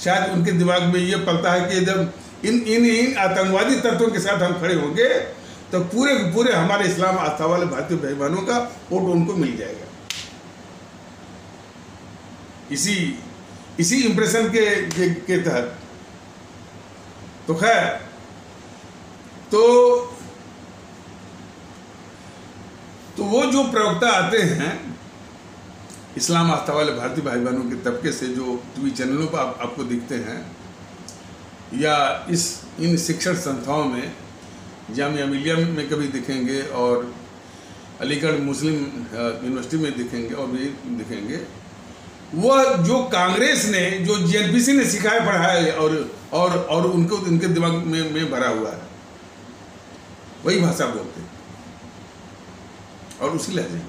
शायद उनके दिमाग में ये पलता है कि जब इन आतंकवादी तत्वों के साथ हम खड़े होंगे तो पूरे हमारे इस्लाम आस्था वाले भारतीय भाईवानों का वोट उनको मिल जाएगा। इसी इंप्रेशन के तहत तो खैर तो वो जो प्रवक्ता आते हैं इस्लाम आस्था वाले भारतीय भाई बहनों के तबके से, जो टीवी चैनलों पर आपको दिखते हैं या इन शिक्षण संस्थाओं में, जामिया मिलिया में कभी दिखेंगे और अलीगढ़ मुस्लिम यूनिवर्सिटी में दिखेंगे और भी दिखेंगे, वह जो कांग्रेस ने, जो जेएनपीसी ने सिखाया पढ़ाया है और उनको उनके दिमाग में भरा हुआ है, वही भाषा बोलते हैं और उसी लहजे में।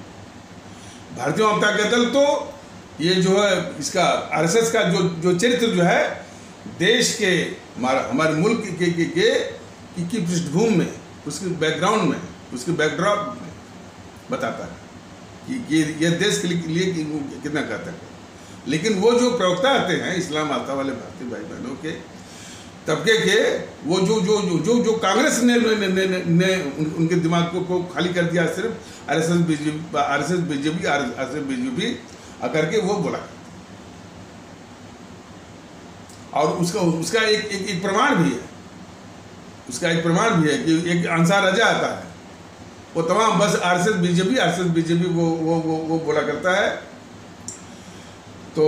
भारतीय जनता दल तो ये जो है इसका आरएसएस का जो चरित्र जो है देश के हमारे मुल्क की पृष्ठभूमि में, उसके बैकग्राउंड में, उसके बैकड्रॉप में बताता है कि ये देश के लिए कितना घातक है। लेकिन वो जो प्रवक्ता आते हैं इस्लाम आस्था वाले भारतीय भाई बहनों के तबके के, वो जो कांग्रेस ने उनके दिमाग को खाली कर दिया, सिर्फ आरएसएस बीजेपी आकर के वो बोला। और उसका एक प्रमाण भी है, उसका एक प्रमाण भी है कि एक अंसार राजा आता है, वो तमाम बस आरएसएस बीजेपी वो बोला करता है। तो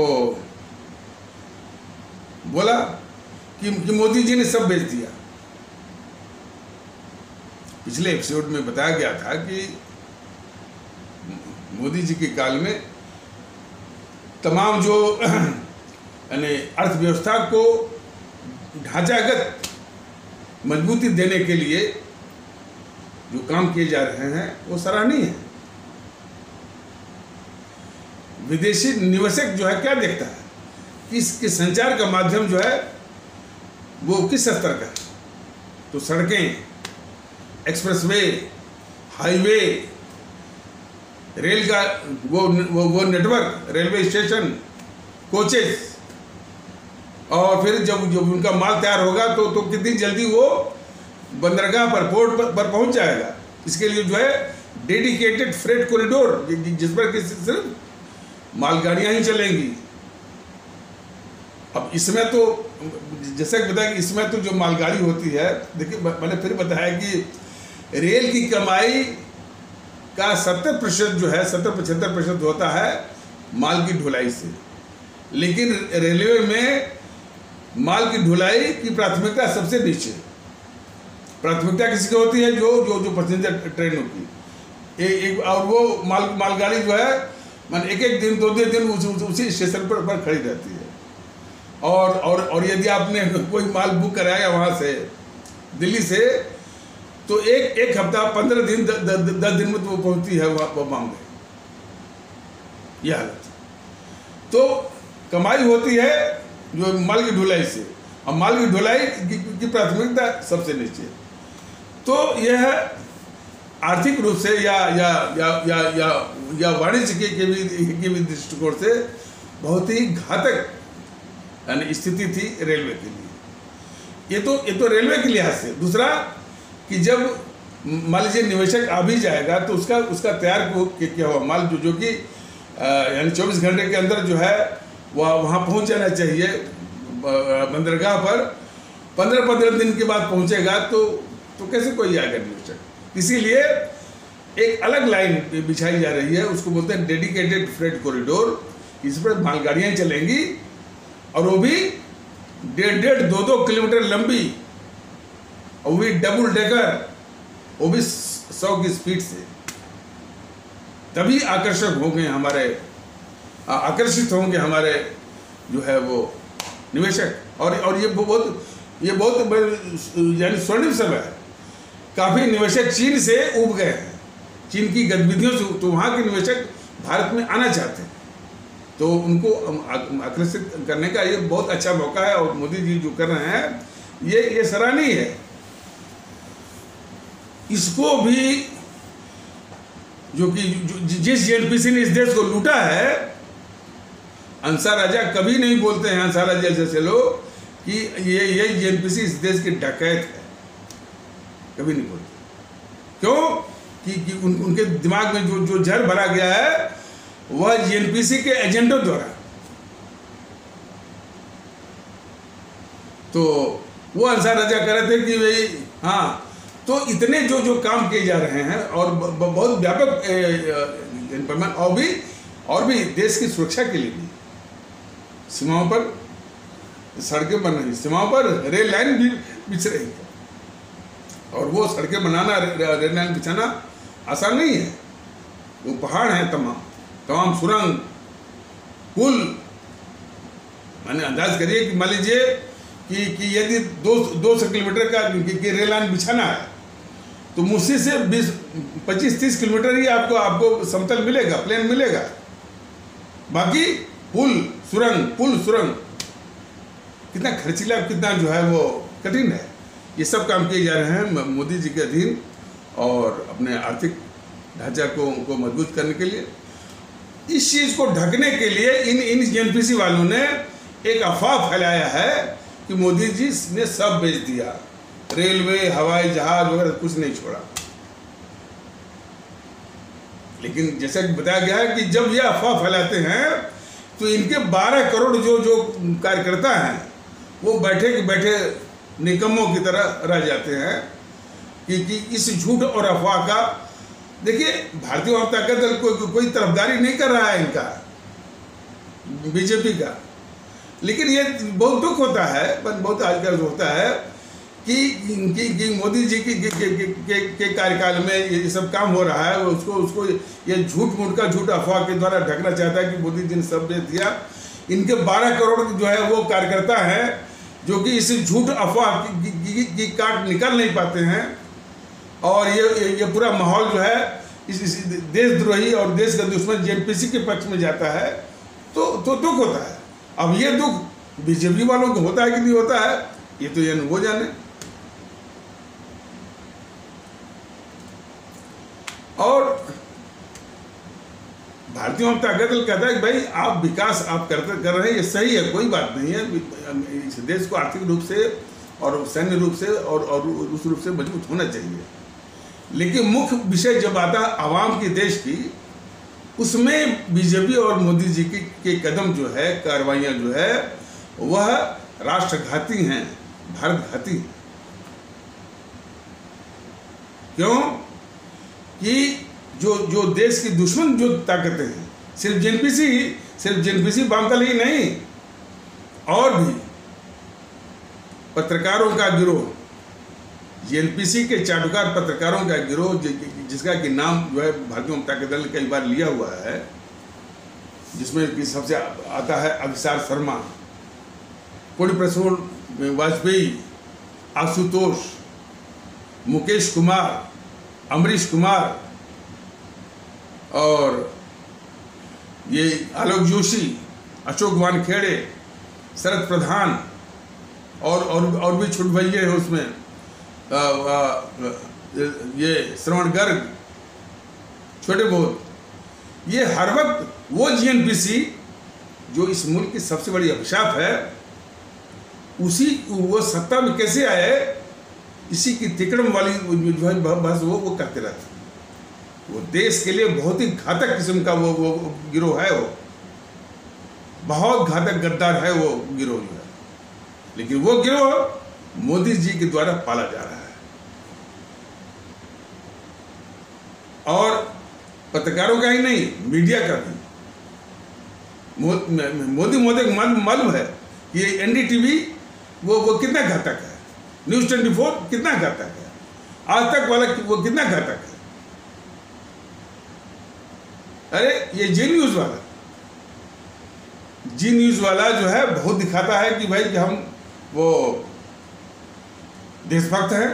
बोला कि मोदी जी ने सब बेच दिया। पिछले एपिसोड में बताया गया था कि मोदी जी के काल में तमाम जो यानी अर्थव्यवस्था को ढांचागत मजबूती देने के लिए जो काम किए जा रहे हैं वो सराहनीय है। विदेशी निवेशक जो है क्या देखता है कि इसके संचार का माध्यम जो है वो किस स्तर का है। तो सड़कें, एक्सप्रेसवे, हाईवे, रेल का वो नेटवर्क, रेलवे स्टेशन, कोचेस, और फिर जब उनका माल तैयार होगा तो कितनी जल्दी वो बंदरगाह पर, पोर्ट पर पहुंच जाएगा। इसके लिए जो है डेडिकेटेड फ्रेट कॉरिडोर, जिस पर कि सिर्फ मालगाड़ियां ही चलेंगी। अब इसमें तो जैसा कि बताया कि इसमें तो जो मालगाड़ी होती है, देखिए मैंने फिर बताया कि रेल की कमाई का 70% जो है 70-75% होता है माल की ढुलाई से। लेकिन रेलवे में माल की ढुलाई की प्राथमिकता सबसे नीचे। प्राथमिकता किसी की होती है? जो पैसेंजर ट्रेनों की। और वो मालगाड़ी जो है मान एक दिन 2 दिन उसी स्टेशन पर खड़ी रहती है। और यदि आपने कोई माल बुक कराया वहाँ से दिल्ली से, तो एक हफ्ता 15 दिन 10 दिन में तो वो पहुँचती है वहाँ बॉम्बे। यह हालत। तो कमाई होती है जो माल की ढुलाई से, और माल की ढुलाई की प्राथमिकता सबसे नीचे। तो यह आर्थिक रूप से या वाणिज्य के भी दृष्टिकोण से बहुत ही घातक यानी स्थिति थी रेलवे के लिए। ये तो रेलवे के लिहाज से। दूसरा कि जब मान लीजिए निवेशक आ भी जाएगा तो उसका तैयार क्या हुआ माल जो कि यानी 24 घंटे के अंदर जो है वहाँ पहुँच जाना चाहिए बंदरगाह पर। 15 दिन के बाद पहुँचेगा तो कैसे कोई आएगा निवेशक। इसीलिए एक अलग लाइन बिछाई जा रही है, उसको बोलते हैं डेडिकेटेड फ्रेट कॉरिडोर। इस पर मालगाड़ियाँ चलेंगी और वो भी 1.5-2 किलोमीटर लंबी, और वो भी डबल डेकर, वो भी 100 की स्पीड से। तभी आकर्षित होंगे हमारे जो है वो निवेशक। और ये बहुत यानी स्वर्णिम समय है काफ़ी निवेशक चीन से उब गए हैं, चीन की गतिविधियों से, तो वहाँ के निवेशक भारत में आना चाहते हैं, तो उनको आकर्षित करने का ये बहुत अच्छा मौका है। और मोदी जी जो कर रहे हैं ये सराहनीय है। इसको भी जो कि जिस JNPC ने इस देश को लूटा है, अंसार राजा कभी नहीं बोलते हैं, अंसार राजा जैसे लोग, कि ये JNPC इस देश के डकैत है, कभी नहीं बोलते। क्यों? कि उनके दिमाग में जो जहर भरा गया है वह JNPC के एजेंटों द्वारा। तो वो अंसार राजा कह रहे थे कि भाई हाँ, तो इतने जो काम किए जा रहे हैं और बहुत व्यापक और भी देश की सुरक्षा के लिए भी सीमाओं पर सड़कें बन रही, सीमाओं पर रेल लाइन भी बिछ रही है, और वो सड़कें बनाना, रेल लाइन बिछाना आसान नहीं है। वो पहाड़ हैं, तमाम सुरंग, पुल। मैंने अंदाज करिए कि मान लीजिए कि यदि 200 किलोमीटर का रेल लाइन बिछाना है तो मुश्किल से 25-30 किलोमीटर ही आपको समतल मिलेगा, प्लेन मिलेगा। बाकी पुल सुरंग कितना खर्चीला, कितना जो है वो कठिन है। ये सब काम किए जा रहे हैं मोदी जी के अधीन, और अपने आर्थिक ढांचा को मजबूत करने के लिए। इस चीज़ को ढकने के लिए इन JNPC वालों ने एक अफवाह फैलाया है कि मोदी जी ने सब बेच दिया, रेलवे, हवाई जहाज वगैरह कुछ नहीं छोड़ा। लेकिन जैसा कि बताया गया है कि जब ये अफवाह फैलाते हैं तो इनके 12 करोड़ जो कार्यकर्ता हैं वो बैठे के बैठे निकम्मों की तरह रह जाते हैं कि इस झूठ और अफवाह का। देखिए, भारतीय जनता दल कोई तरफदारी नहीं कर रहा है इनका, बीजेपी का, लेकिन ये बहुत दुख होता है, बहुत आजकल होता है कि मोदी जी के कार्यकाल में ये सब काम हो रहा है, उसको ये झूठ अफवाह के द्वारा ढकना चाहता है कि मोदी जी ने सब बेच दिया। इनके 12 करोड़ जो है वो कार्यकर्ता हैं जो कि इस झूठ अफवाह की काट निकल नहीं पाते हैं, और ये पूरा माहौल जो है इस देशद्रोही और देश का दुश्मन JNPC के पक्ष में जाता है, तो दुख होता है। अब ये दुख बीजेपी वालों को होता है कि नहीं होता है, ये तो ये वो जाने। और भारतीय जनता दल कहता है कि भाई आप विकास आप कर रहे हैं, ये सही है, कोई बात नहीं है, इस देश को आर्थिक रूप से और सैन्य रूप से और उस रूप से मजबूत होना चाहिए। लेकिन मुख्य विषय जब आता है आवाम की, देश की, उसमें बीजेपी और मोदी जी के कदम जो है, कार्रवाइयाँ जो है, वह राष्ट्रघाती हैं, भारतघाती हैं। क्यों? कि जो देश की दुश्मन जो ताकतें हैं, सिर्फ JNPC बामदल ही नहीं, और भी पत्रकारों का गिरोह, JNPC के चाटुकार पत्रकारों का गिरोह, जिसका कि नाम जो है भारतीय जनता दल ने कई बार लिया हुआ है, जिसमें कि सबसे आता है अभिसार शर्मा, कोड़ी प्रसून वाजपेयी, आशुतोष, मुकेश कुमार, अमरीश कुमार, और ये आलोक जोशी, अशोक वानखेड़े, शरद प्रधान, और भी छोटे भैया है उसमें, ये श्रवण गर्ग, छोटे बहुत। ये हर वक्त वो JNPC जो इस मुल्क की सबसे बड़ी अभिशाप है, वो सत्ता में कैसे आए, इसी की तिकड़म वाली जो है बस वो करते रहते। वो देश के लिए बहुत ही घातक किस्म का वो गिरोह है, वो बहुत घातक गद्दार है वो गिरोह जो है। लेकिन वो गिरोह मोदी जी के द्वारा पाला जा रहा है, और पत्रकारों का ही नहीं, मीडिया का भी। मोदी मालूम है कि ये NDTV वो कितना घातक है, News 24 कितना घातक है, आज तक वाला वो कितना घातक है। अरे ये जी न्यूज़ वाला जो है बहुत दिखाता है कि भाई कि हम वो देशभक्त हैं,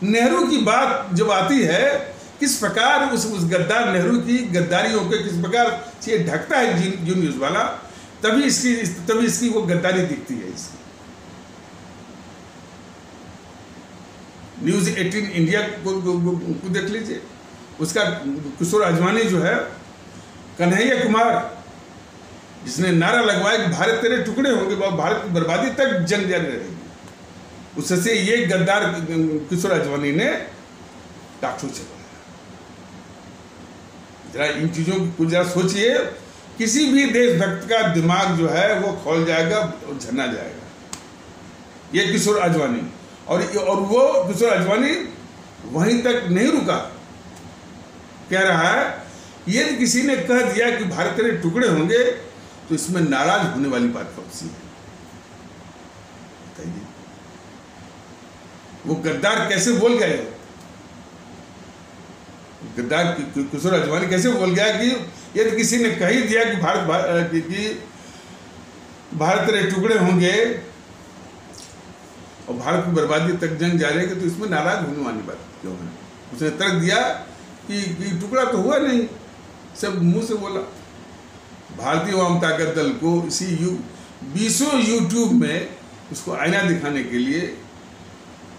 नेहरू की बात जब आती है, किस प्रकार उस गद्दार नेहरू की गद्दारियों के किस प्रकार से ये ढकता है जी न्यूज़ वाला, तभी इसकी वो गद्दारी दिखती है। इसकी न्यूज़ 18 इंडिया को देख लीजिए, उसका किशोर आजवानी जो है, कन्हैया कुमार, जिसने नारा लगवाया कि भारत तेरे टुकड़े होंगे, भारत की बर्बादी तक जंग जारी रहेगी, उससे ये गद्दार किशोर आजवानी ने टाकशो चलाया। जरा इन चीज़ों को जरा सोचिए, किसी भी देशभक्त का दिमाग जो है वो खोल जाएगा और झन्ना जाएगा। ये किशोर आजवानी और वो किशोर आजवानी वहीं तक नहीं रुका, कह रहा है यदि किसी ने कह दिया कि भारत तेरे टुकड़े होंगे तो इसमें नाराज होने वाली बात कौन सी है, बताइए। वो गद्दार कैसे बोल गए, गद्दार किशोर आजवानी कैसे बोल गया कि यदि किसी ने कह ही दिया कि भारत तेरे टुकड़े होंगे और भारत की बर्बादी तक जंग जारी है, तो इसमें नाराज होने वाली बात क्यों है। उसने तर्क दिया कि टुकड़ा तो हुआ नहीं, सब मुंह से बोला। भारतीय आवाम ताकत दल को इसी 20 यूट्यूब में उसको आईना दिखाने के लिए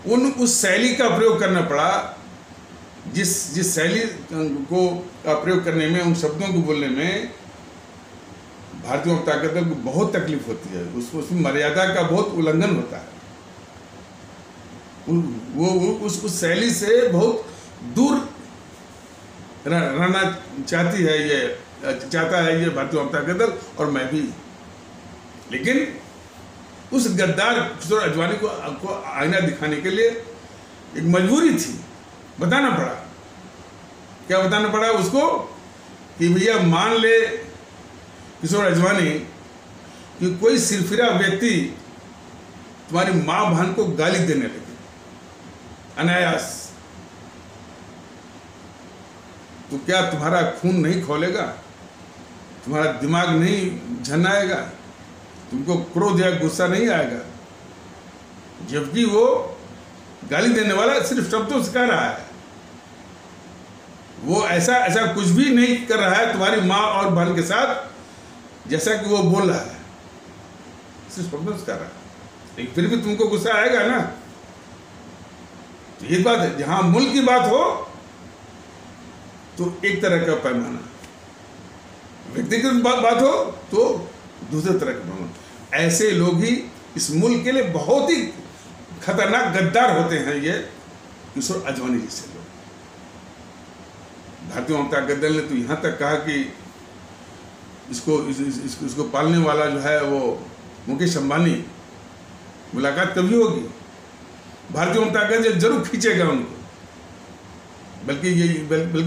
उस शैली का प्रयोग करना पड़ा, जिस शैली को का प्रयोग करने में, उन शब्दों को बोलने में भारतीय आवाम ताकत दल को बहुत तकलीफ होती है। उसमें मर्यादा का बहुत उल्लंघन होता है। वो उस शैली से बहुत दूर रहना चाहता है ये भारतीय आवाम ताकत दल, और मैं भी। लेकिन उस गद्दार किशोर आजवानी को आईना दिखाने के लिए एक मजबूरी थी, बताना पड़ा। क्या बताना पड़ा उसको कि भैया मान ले किशोर आजवानी कि कोई सिरफिरा व्यक्ति तुम्हारी माँ बहन को गाली देने लगे अनायास, तो क्या तुम्हारा खून नहीं खौलेगा, तुम्हारा दिमाग नहीं झन्नाएगा, तुमको क्रोध या गुस्सा नहीं आएगा। जबकि वो गाली देने वाला सिर्फ शब्दों से कह रहा है, वो ऐसा कुछ भी नहीं कर रहा है तुम्हारी माँ और बहन के साथ जैसा कि वो बोल रहा है, सिर्फ शब्दों से कह रहा है। लेकिन फिर भी तुमको गुस्सा आएगा ना। तो ये बात है, जहां मुल्क की बात हो तो एक तरह का पैमाना, व्यक्तिगत बात हो तो दूसरे तरह का पैमाना। ऐसे लोग ही इस मुल्क के लिए बहुत ही खतरनाक गद्दार होते हैं, ये किशोर आजवानी जैसे लोग। भारतीय आवाम ताकत दल ने तो यहाँ तक कहा कि इसको पालने वाला जो है वो मुकेश अंबानी, मुलाकात कभी होगी, भारतीय आवाम ताकत दल जरूर खींचेगा उनको। बल्कि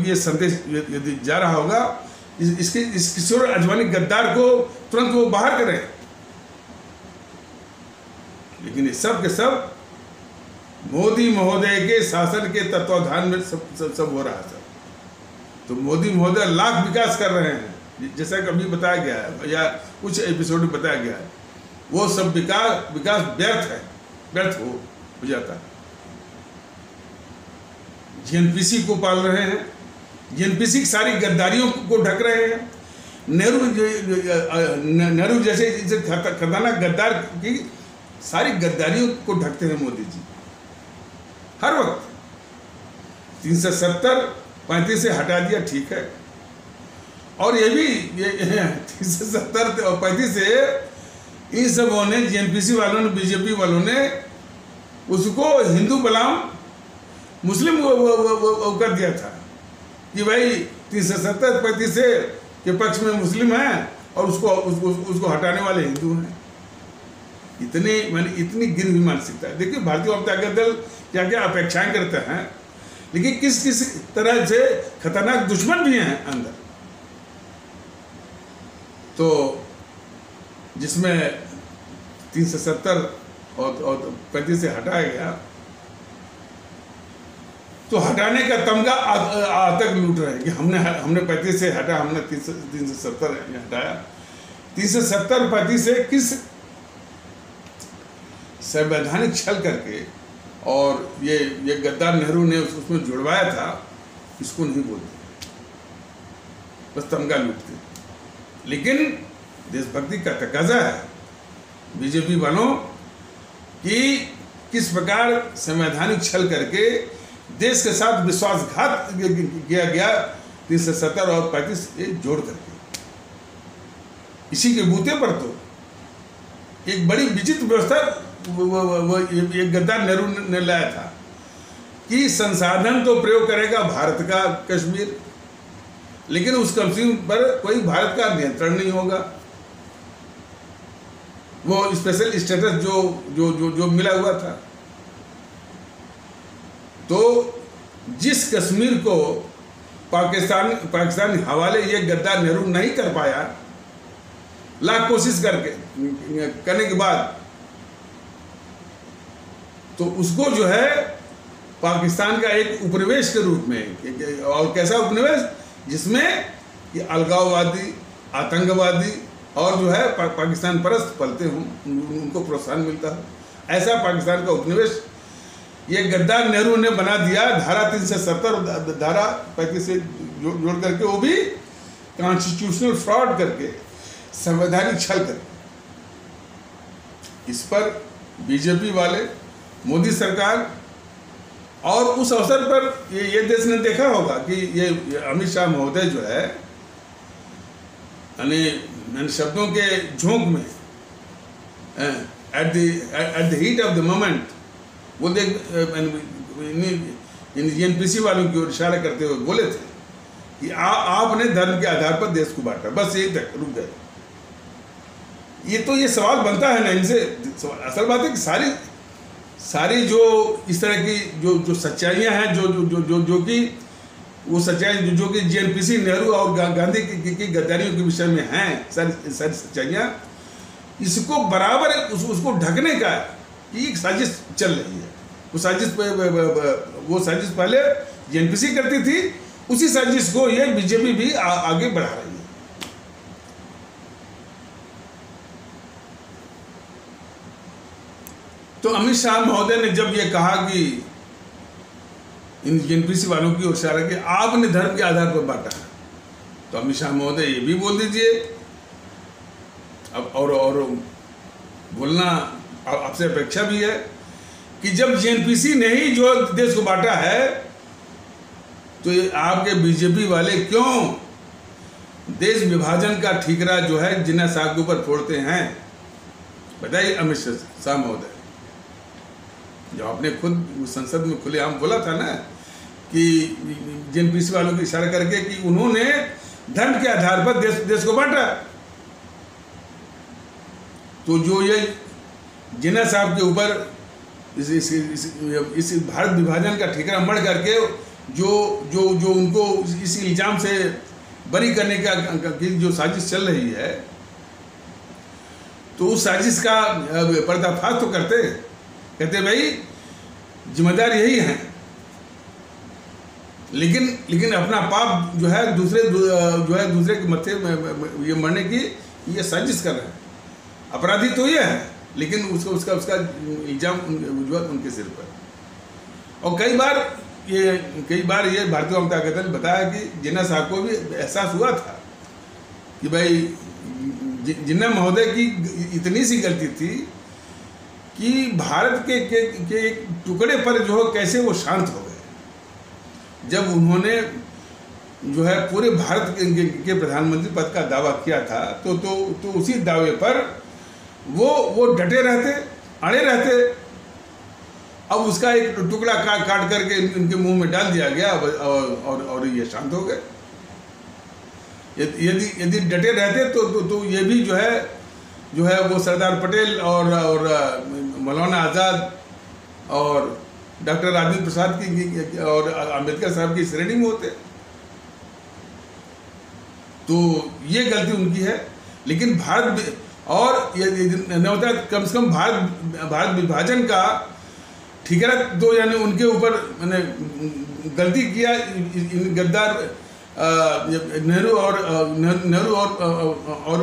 ये संदेश यदि जा रहा होगा, इस किशोर आजवानी गद्दार को तुरंत वो बाहर करें। लेकिन ये सब के सब मोदी महोदय के शासन के तत्वाधान में सब हो रहा है। सब तो मोदी महोदय लाख विकास कर रहे हैं, जैसा कि अभी बताया गया है या कुछ एपिसोड में बताया गया है। वो सब विकास व्यर्थ हो जाता है। जीएनपीसी को पाल रहे हैं, जीएनपीसी की सारी गद्दारियों को ढक रहे हैं। नेहरू जैसे खतरनाक गद्दार की सारी गद्दारियों को ढकते हैं मोदी जी हर वक्त। 370-35 से हटा दिया, ठीक है, और ये भी 370 और 35 से इन सबों ने, जीएनपीसी वालों ने, बीजेपी वालों ने उसको हिंदू बनाम मुस्लिम वो कर दिया था कि भाई 370-35 से के पक्ष में मुस्लिम हैं और उसको हटाने वाले हिंदू हैं। इतनी गिर हुई मानसिकता है। देखिए भारतीय आवाम ताकत दल क्या क्या अपेक्षाएं करते हैं, लेकिन किस तरह से खतरनाक दुश्मन भी हैं अंदर। तो जिसमें 370 और 35 से हटाया गया, तो हटाने का तमगा आतंक लूट रहे हैं कि हमने 35 से हटा, हमने 370 हटाया। 370-35 से किस संवैधानिक छल करके और ये गद्दार नेहरू ने उसमें जुड़वाया था, इसको नहीं बोलते, बस तमगा लूटते। लेकिन देशभक्ति का तकाजा है बीजेपी वालों कि किस प्रकार संवैधानिक छल करके देश के साथ विश्वासघात किया गया 370 और 35 जोड़ करके। इसी के बूते पर तो एक बड़ी विचित्र व्यवस्था एक गद्दार नेहरू ने लाया था कि संसाधन तो प्रयोग करेगा भारत का कश्मीर, लेकिन उस कश्मीर पर कोई भारत का नियंत्रण नहीं होगा। वो स्पेशल स्टेटस जो मिला हुआ था, तो जिस कश्मीर को पाकिस्तान हवाले ये गद्दार नेहरू नहीं कर पाया, लाख कोशिश करने के बाद, तो उसको जो है पाकिस्तान का एक उपनिवेश के रूप में, और कैसा उपनिवेश जिसमें कि अलगाववादी, आतंकवादी और जो है पाकिस्तान परस्त पलते हों, उनको प्रोत्साहन मिलता है, ऐसा पाकिस्तान का उपनिवेश ये गद्दार नेहरू ने बना दिया। धारा 370 धारा 35 से जोड़ करके, वो भी कॉन्स्टिट्यूशनल फ्रॉड करके, संवैधानिक छल करके। इस पर बीजेपी वाले, मोदी सरकार, और उस अवसर पर ये देश ने देखा होगा कि ये अमित शाह महोदय जो है, यानी शब्दों के झोंक में, at the heat of the moment, वो देख एनपीसी वालों की ओर इशारा करते हुए बोले थे कि आपने धर्म के आधार पर देश को बांटा, बस यही तक रुक गए। ये सवाल बनता है ना इनसे। असल बात है कि सारी जो इस तरह की जो सच्चाइयाँ हैं, जो कि वो सच्चाई जो कि जेएनपीसी, नेहरू और गांधी की गद्दारियों के विषय में हैं, सारी सच्चाइयाँ, इसको बराबर उसको ढकने का एक साजिश चल रही है। वो साजिश पहले जेएनपीसी करती थी, उसी साजिश को ये बीजेपी भी आगे बढ़ा रही है। तो अमित शाह महोदय ने जब ये कहा कि इन जेएनपीसी वालों की ओर इशारा कि आपने धर्म के आधार पर बांटा है, तो अमित शाह महोदय ये भी बोल दीजिए अब, और बोलना आपसे अपेक्षा भी है कि जब जेएनपीसी ने ही जो देश को बांटा है, तो ये आपके बीजेपी वाले क्यों देश विभाजन का ठीकरा जो है जिन्ना साहब के ऊपर फोड़ते हैं? बताइए अमित शाह महोदय, जो आपने खुद संसद में खुलेआम बोला था ना कि जेएनपीसी वालों को इशारा करके कि उन्होंने धर्म के आधार पर देश को बांटा, तो जो ये जिन्ना साहब के ऊपर इस भारत विभाजन का ठीकरा मढ़ करके जो उनको इस इल्जाम से बरी करने की जो साजिश चल रही है, तो उस साजिश का पर्दाफाश तो कहते भाई जिम्मेदार यही हैं, लेकिन अपना पाप जो है दूसरे के मत्थे ये मरने की ये साजिश कर रहे हैं। अपराधी तो ये है, लेकिन उसका इल्जाम उनके सिर पर। और कई बार ये भारतीय जनता पार्टी ने बताया कि जिन्ना साहब को भी एहसास हुआ था कि भाई जिन्ना महोदय की इतनी सी गलती थी कि भारत के एक टुकड़े पर जो है कैसे वो शांत हो गए। जब उन्होंने जो है पूरे भारत के प्रधानमंत्री पद का दावा किया था, तो उसी दावे पर वो डटे रहते, अड़े रहते। अब उसका एक टुकड़ा काट करके इनके मुंह में डाल दिया गया और ये शांत हो गए। यदि डटे रहते तो ये भी जो है वो सरदार पटेल और मौलाना आज़ाद और डॉक्टर राजेंद्र प्रसाद की और अंबेडकर साहब की श्रेणी में होते। तो ये गलती उनकी है। लेकिन भारत और ये न होता, कम से कम भारत विभाजन का ठीकरा तो यानी उनके ऊपर मैंने गलती किया इन गद्दार नेहरू और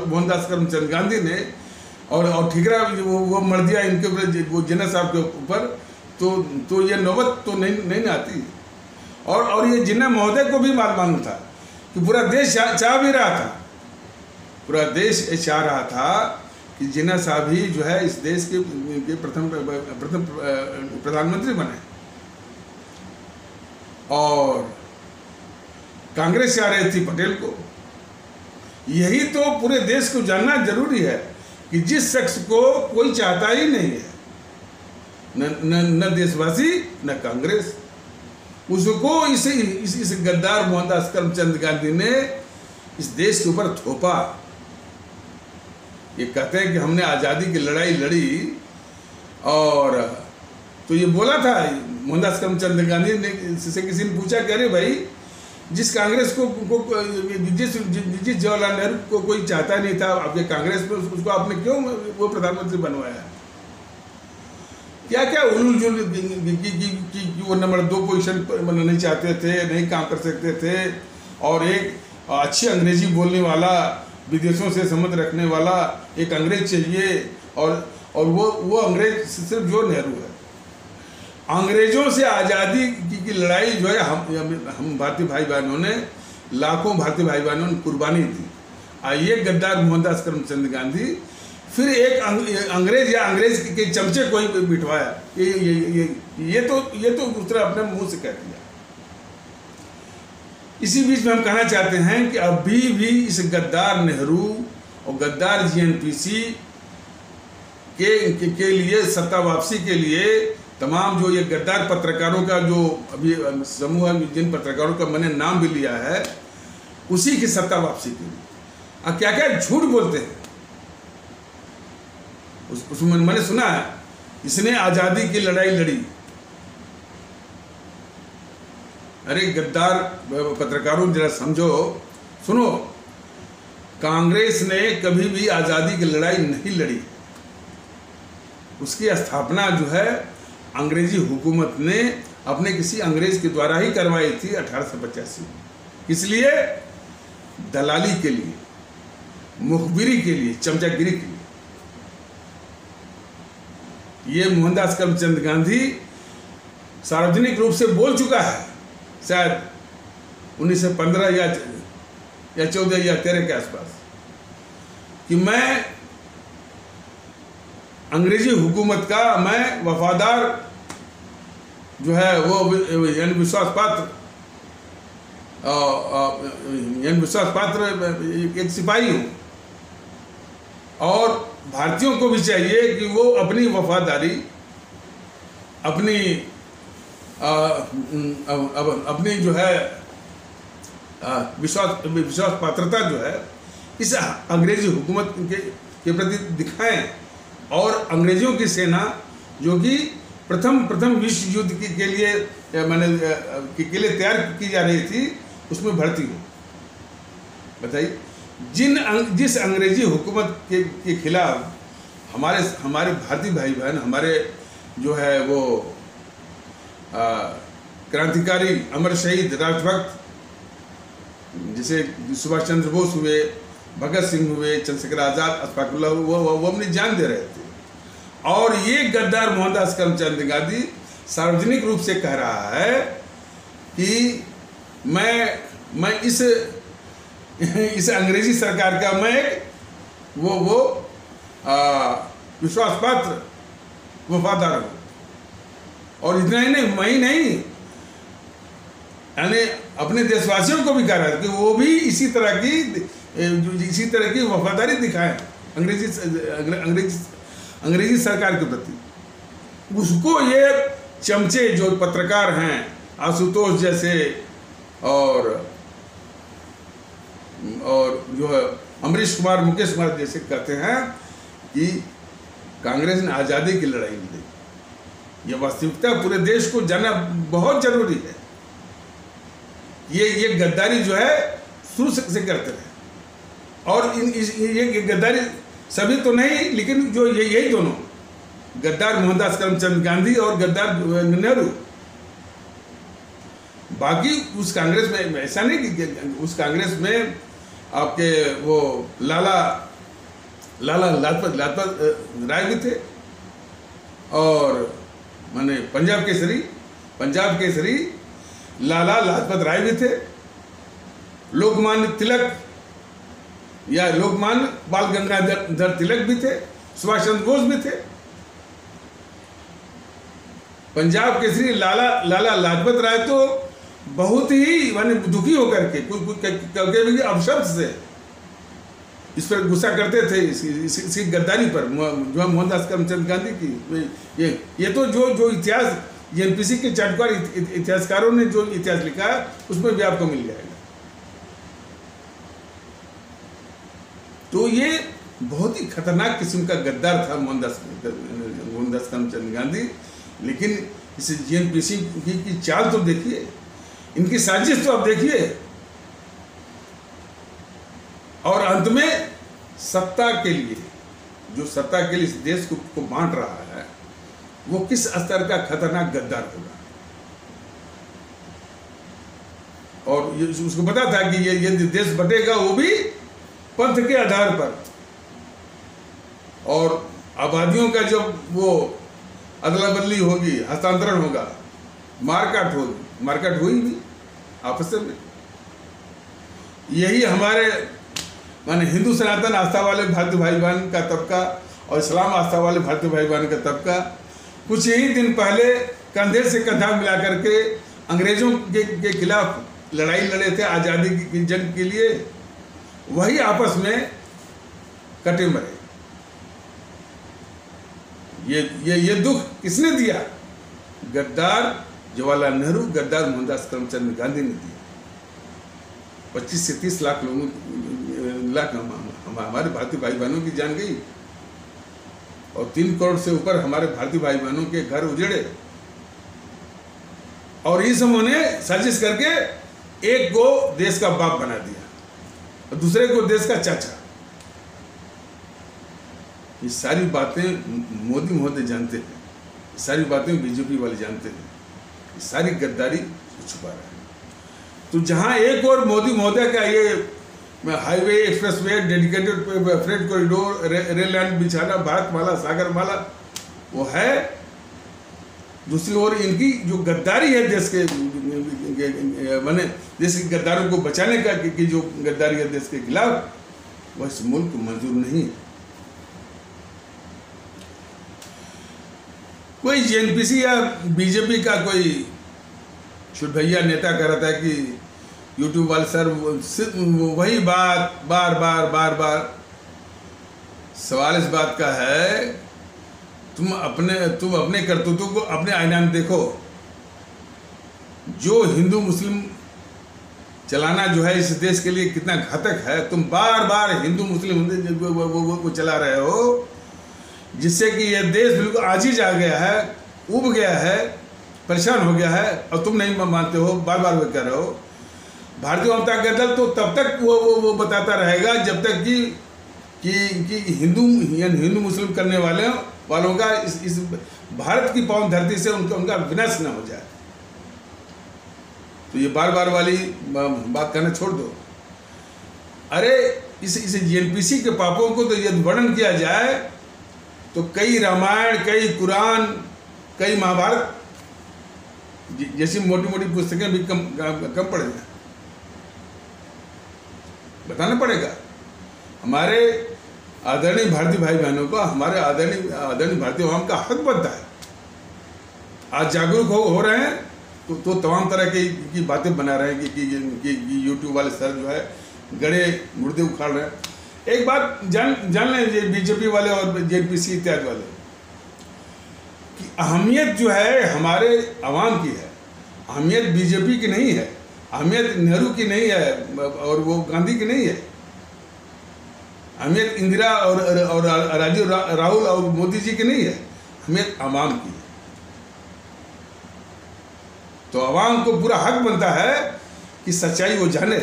मोहनदास करमचंद गांधी ने, और ठीकरा वो मर दिया इनके ऊपर, वो जिन्ना साहब के ऊपर तो ये नौबत तो नहीं आती। और ये जिन्ना महोदय को भी मालूम था कि पूरा देश चाह भी रहा था, पूरा देश ये चाह रहा था कि जिन्ना साहब ही जो है इस देश के प्रथम प्रधानमंत्री बने। और कांग्रेस चाह रही थी पटेल को। यही तो पूरे देश को जानना जरूरी है कि जिस शख्स को कोई चाहता ही नहीं है, न देशवासी न कांग्रेस, उसको इस गद्दार मोहनदास करमचंद गांधी ने इस देश के ऊपर थोपा। ये कहते हैं कि हमने आज़ादी की लड़ाई लड़ी, और तो ये बोला था मोहनदास करमचंद गांधी ने, से किसी ने पूछा कि अरे भाई, जिस कांग्रेस को जिस जवाहरलाल नेहरू को कोई चाहता नहीं था आपके कांग्रेस में, उसको आपने क्यों वो प्रधानमंत्री बनवाया? क्या क्या उलझुल कि वो नंबर 2 पोजीशन नहीं चाहते थे, नहीं काम कर सकते थे, और एक अच्छी अंग्रेजी बोलने वाला, विदेशों से संबंध रखने वाला एक अंग्रेज चाहिए, और वो अंग्रेज सिर्फ जो नेहरू है। अंग्रेजों से आज़ादी की लड़ाई जो है हम भारतीय भाई बहनों ने, लाखों भारतीय भाई बहनों ने कुर्बानी दी। ये गद्दार मोहनदास करमचंद गांधी फिर एक अंग्रेज या अंग्रेज के चमचे को ही बिठवाया। ये तो दूसरा अपने मुंह से कह दिया। इसी बीच में हम कहना चाहते हैं कि अभी भी इस गद्दार नेहरू और गद्दार जीएनपीसी के लिए, सत्ता वापसी के लिए, तमाम जो ये गद्दार पत्रकारों का जो अभी समूह है, जिन पत्रकारों का मैंने नाम भी लिया है, उसी की सत्ता वापसी के लिए क्या क्या झूठ बोलते हैं। उसमें मैंने सुना है इसने आज़ादी की लड़ाई लड़ी। अरे गद्दार पत्रकारों, जरा समझो, सुनो, कांग्रेस ने कभी भी आज़ादी की लड़ाई नहीं लड़ी। उसकी स्थापना जो है अंग्रेजी हुकूमत ने अपने किसी अंग्रेज के द्वारा ही करवाई थी 1885। इसलिए दलाली के लिए, मुखबिरी के लिए, चमचागिरी के लिए। ये मोहनदास करमचंद गांधी सार्वजनिक रूप से बोल चुका है, शायद 1915 या 14 या 13 के आसपास, कि मैं अंग्रेजी हुकूमत का मैं वफादार जो है वो विश्वास पात्र एक सिपाही हूँ। और भारतीयों को भी चाहिए कि वो अपनी वफादारी, अपनी जो है विश्वास पात्रता जो है इस अंग्रेजी हुकूमत के प्रति दिखाएं। और अंग्रेजों की सेना जो कि प्रथम विश्व युद्ध के लिए तैयार की जा रही थी, उसमें भर्ती हो। बताइए, जिस अंग्रेजी हुकूमत के खिलाफ हमारे भारतीय भाई बहन, हमारे जो है वो क्रांतिकारी, अमर शहीद, राजभक्त, जैसे सुभाष चंद्र बोस हुए, भगत सिंह हुए, चंद्रशेखर आज़ाद, अशफाकुल्लाह, वो अपनी जान दे रहे थे। और ये गद्दार मोहनदास करमचंद गांधी सार्वजनिक रूप से कह रहा है कि मैं इस अंग्रेजी सरकार का मैं वो विश्वास पात्र वफादार हूँ। और इतना ही नहीं, मैं ही नहीं, यानी अपने देशवासियों को भी कह रहा है कि वो भी इसी तरह की वफादारी दिखाएं अंग्रेजी सरकार के प्रति। उसको ये चमचे जो पत्रकार हैं, आशुतोष जैसे, और जो है अमरीश कुमार, मुकेश कुमार जैसे कहते हैं कि कांग्रेस ने आज़ादी की लड़ाई लड़ी। यह वास्तविकता पूरे देश को जानना बहुत जरूरी है। ये गद्दारी जो है शुरू से करते रहे, और ये गद्दारी सभी तो नहीं, लेकिन जो यही दोनों, गद्दार मोहनदास करमचंद गांधी और गद्दार नेहरू। बाकी उस कांग्रेस में ऐसा नहीं कि उस कांग्रेस में आपके वो लाला लाजपत राय भी थे, और माने पंजाब केसरी लाला लाजपत राय भी थे, लोकमान्य तिलक या लोकमान्य बाल गंगाधर तिलक भी थे, सुभाष चंद्र बोस भी थे। पंजाब केसरी लाला लाजपत राय तो बहुत ही माने दुखी होकर के कभी अपशब्द से इस पर गुस्सा करते थे, इसकी गद्दारी पर, जो मोहनदास करमचंद गांधी की। ये तो जो इतिहास जेएनपीसी के चाटुकार इतिहासकारों ने जो इतिहास लिखा है उसमें भी आपको मिल जाएगा। तो ये बहुत ही खतरनाक किस्म का गद्दार था मोहनदास करमचंद गांधी। लेकिन इस जेएनपीसी की चाल तो देखिए, इनकी साजिश तो आप देखिए, और अंत में सत्ता के लिए, जो सत्ता के लिए इस देश को बांट रहा है, वो किस स्तर का खतरनाक गद्दार होगा। और उसको पता था कि ये देश बटेगा वो भी पंथ के आधार पर, और आबादियों का जब वो अदला बदली होगी, हस्तांतरण होगा, मारकाट होगी, मारकाट हुई भी आपस में। यही हमारे माने हिंदू सनातन आस्था वाले भारतीय भाई बहन का तबका और इस्लाम आस्था वाले भारतीय भाई बहन का तबका कुछ ही दिन पहले कंधे से कंधा मिला करके अंग्रेजों के खिलाफ लड़ाई लड़े थे, आज़ादी की जंग के लिए। वही आपस में कटे मरे। ये दुख किसने दिया? गद्दार जवाहरलाल नेहरू, गद्दार मोहनदास करमचंद गांधी ने दिया। 25 से 30 लाख हमारे भारतीय भाई बहनों की जान गई, और 3 करोड़ से ऊपर हमारे भारतीय भाई बहनों के घर उजड़े। और इस उन्होंने साजिश करके एक को देश का बाप बना दिया और दूसरे को देश का चाचा। ये सारी बातें मोदी महोदय जानते हैं, ये सारी बातें बीजेपी वाले जानते हैं, ये सारी गद्दारी छुपा रहे हैं। तो जहां एक और मोदी महोदय का ये highway, expressway, dedicated freight corridor, rail line बिछाना, भारतमाला, सागरमाला वो है, दूसरी ओर इनकी जो गद्दारी है देश के माने देश के गद्दारों को बचाने का की जो गद्दारी है देश के खिलाफ, वह इस मुल्क को मंजूर नहीं है। कोई जेएनपीसी या बीजेपी का कोई भैया नेता कह रहा था कि यूट्यूब वाले सर वही बात बार बार सवाल इस बात का है, तुम अपने करतूतों को अपने आईना में देखो। जो हिंदू मुस्लिम चलाना जो है इस देश के लिए कितना घातक है, तुम बार हिंदू मुस्लिम वो चला रहे हो, जिससे कि यह देश बिल्कुल आजीज आ गया है, उब गया है, परेशान हो गया है, और तुम नहीं मानते हो, बार वो कह रहे हो। भारतीय जनता दल तो तब तक वो बताता रहेगा जब तक कि हिंदू मुस्लिम करने वालों का इस भारत की पावन धरती से उनका विनाश न हो जाए। तो ये बार वाली बात करना छोड़ दो। अरे इस जेएनपीसी के पापों को तो यदि वर्णन किया जाए तो कई रामायण, कई कुरान, कई महाभारत जैसी मोटी पुस्तकें भी कम पड़ जाए, बताना पड़ेगा। हमारे आदरणीय भारतीय भाई बहनों को, हमारे आदरणीय भारतीय आवाम का हक बनता है। आज जागरूक हो रहे हैं तो तमाम तरह की बातें बना रहे हैं कि यूट्यूब वाले सर जो है गड़े मुर्दे उखाड़ रहे हैं। एक बात जान लें बीजेपी वाले और जेएनपीसी इत्यादि वाले कि अहमियत जो है हमारे आवाम की है, अहमियत बीजेपी की नहीं है, अहमियत नेहरू की नहीं है और वो गांधी की नहीं है। अहमियत इंदिरा और राजीव, राहुल और मोदी जी की नहीं है, अहमियत आवाम की है। तो आवाम को पूरा हक बनता है कि सच्चाई वो जाने।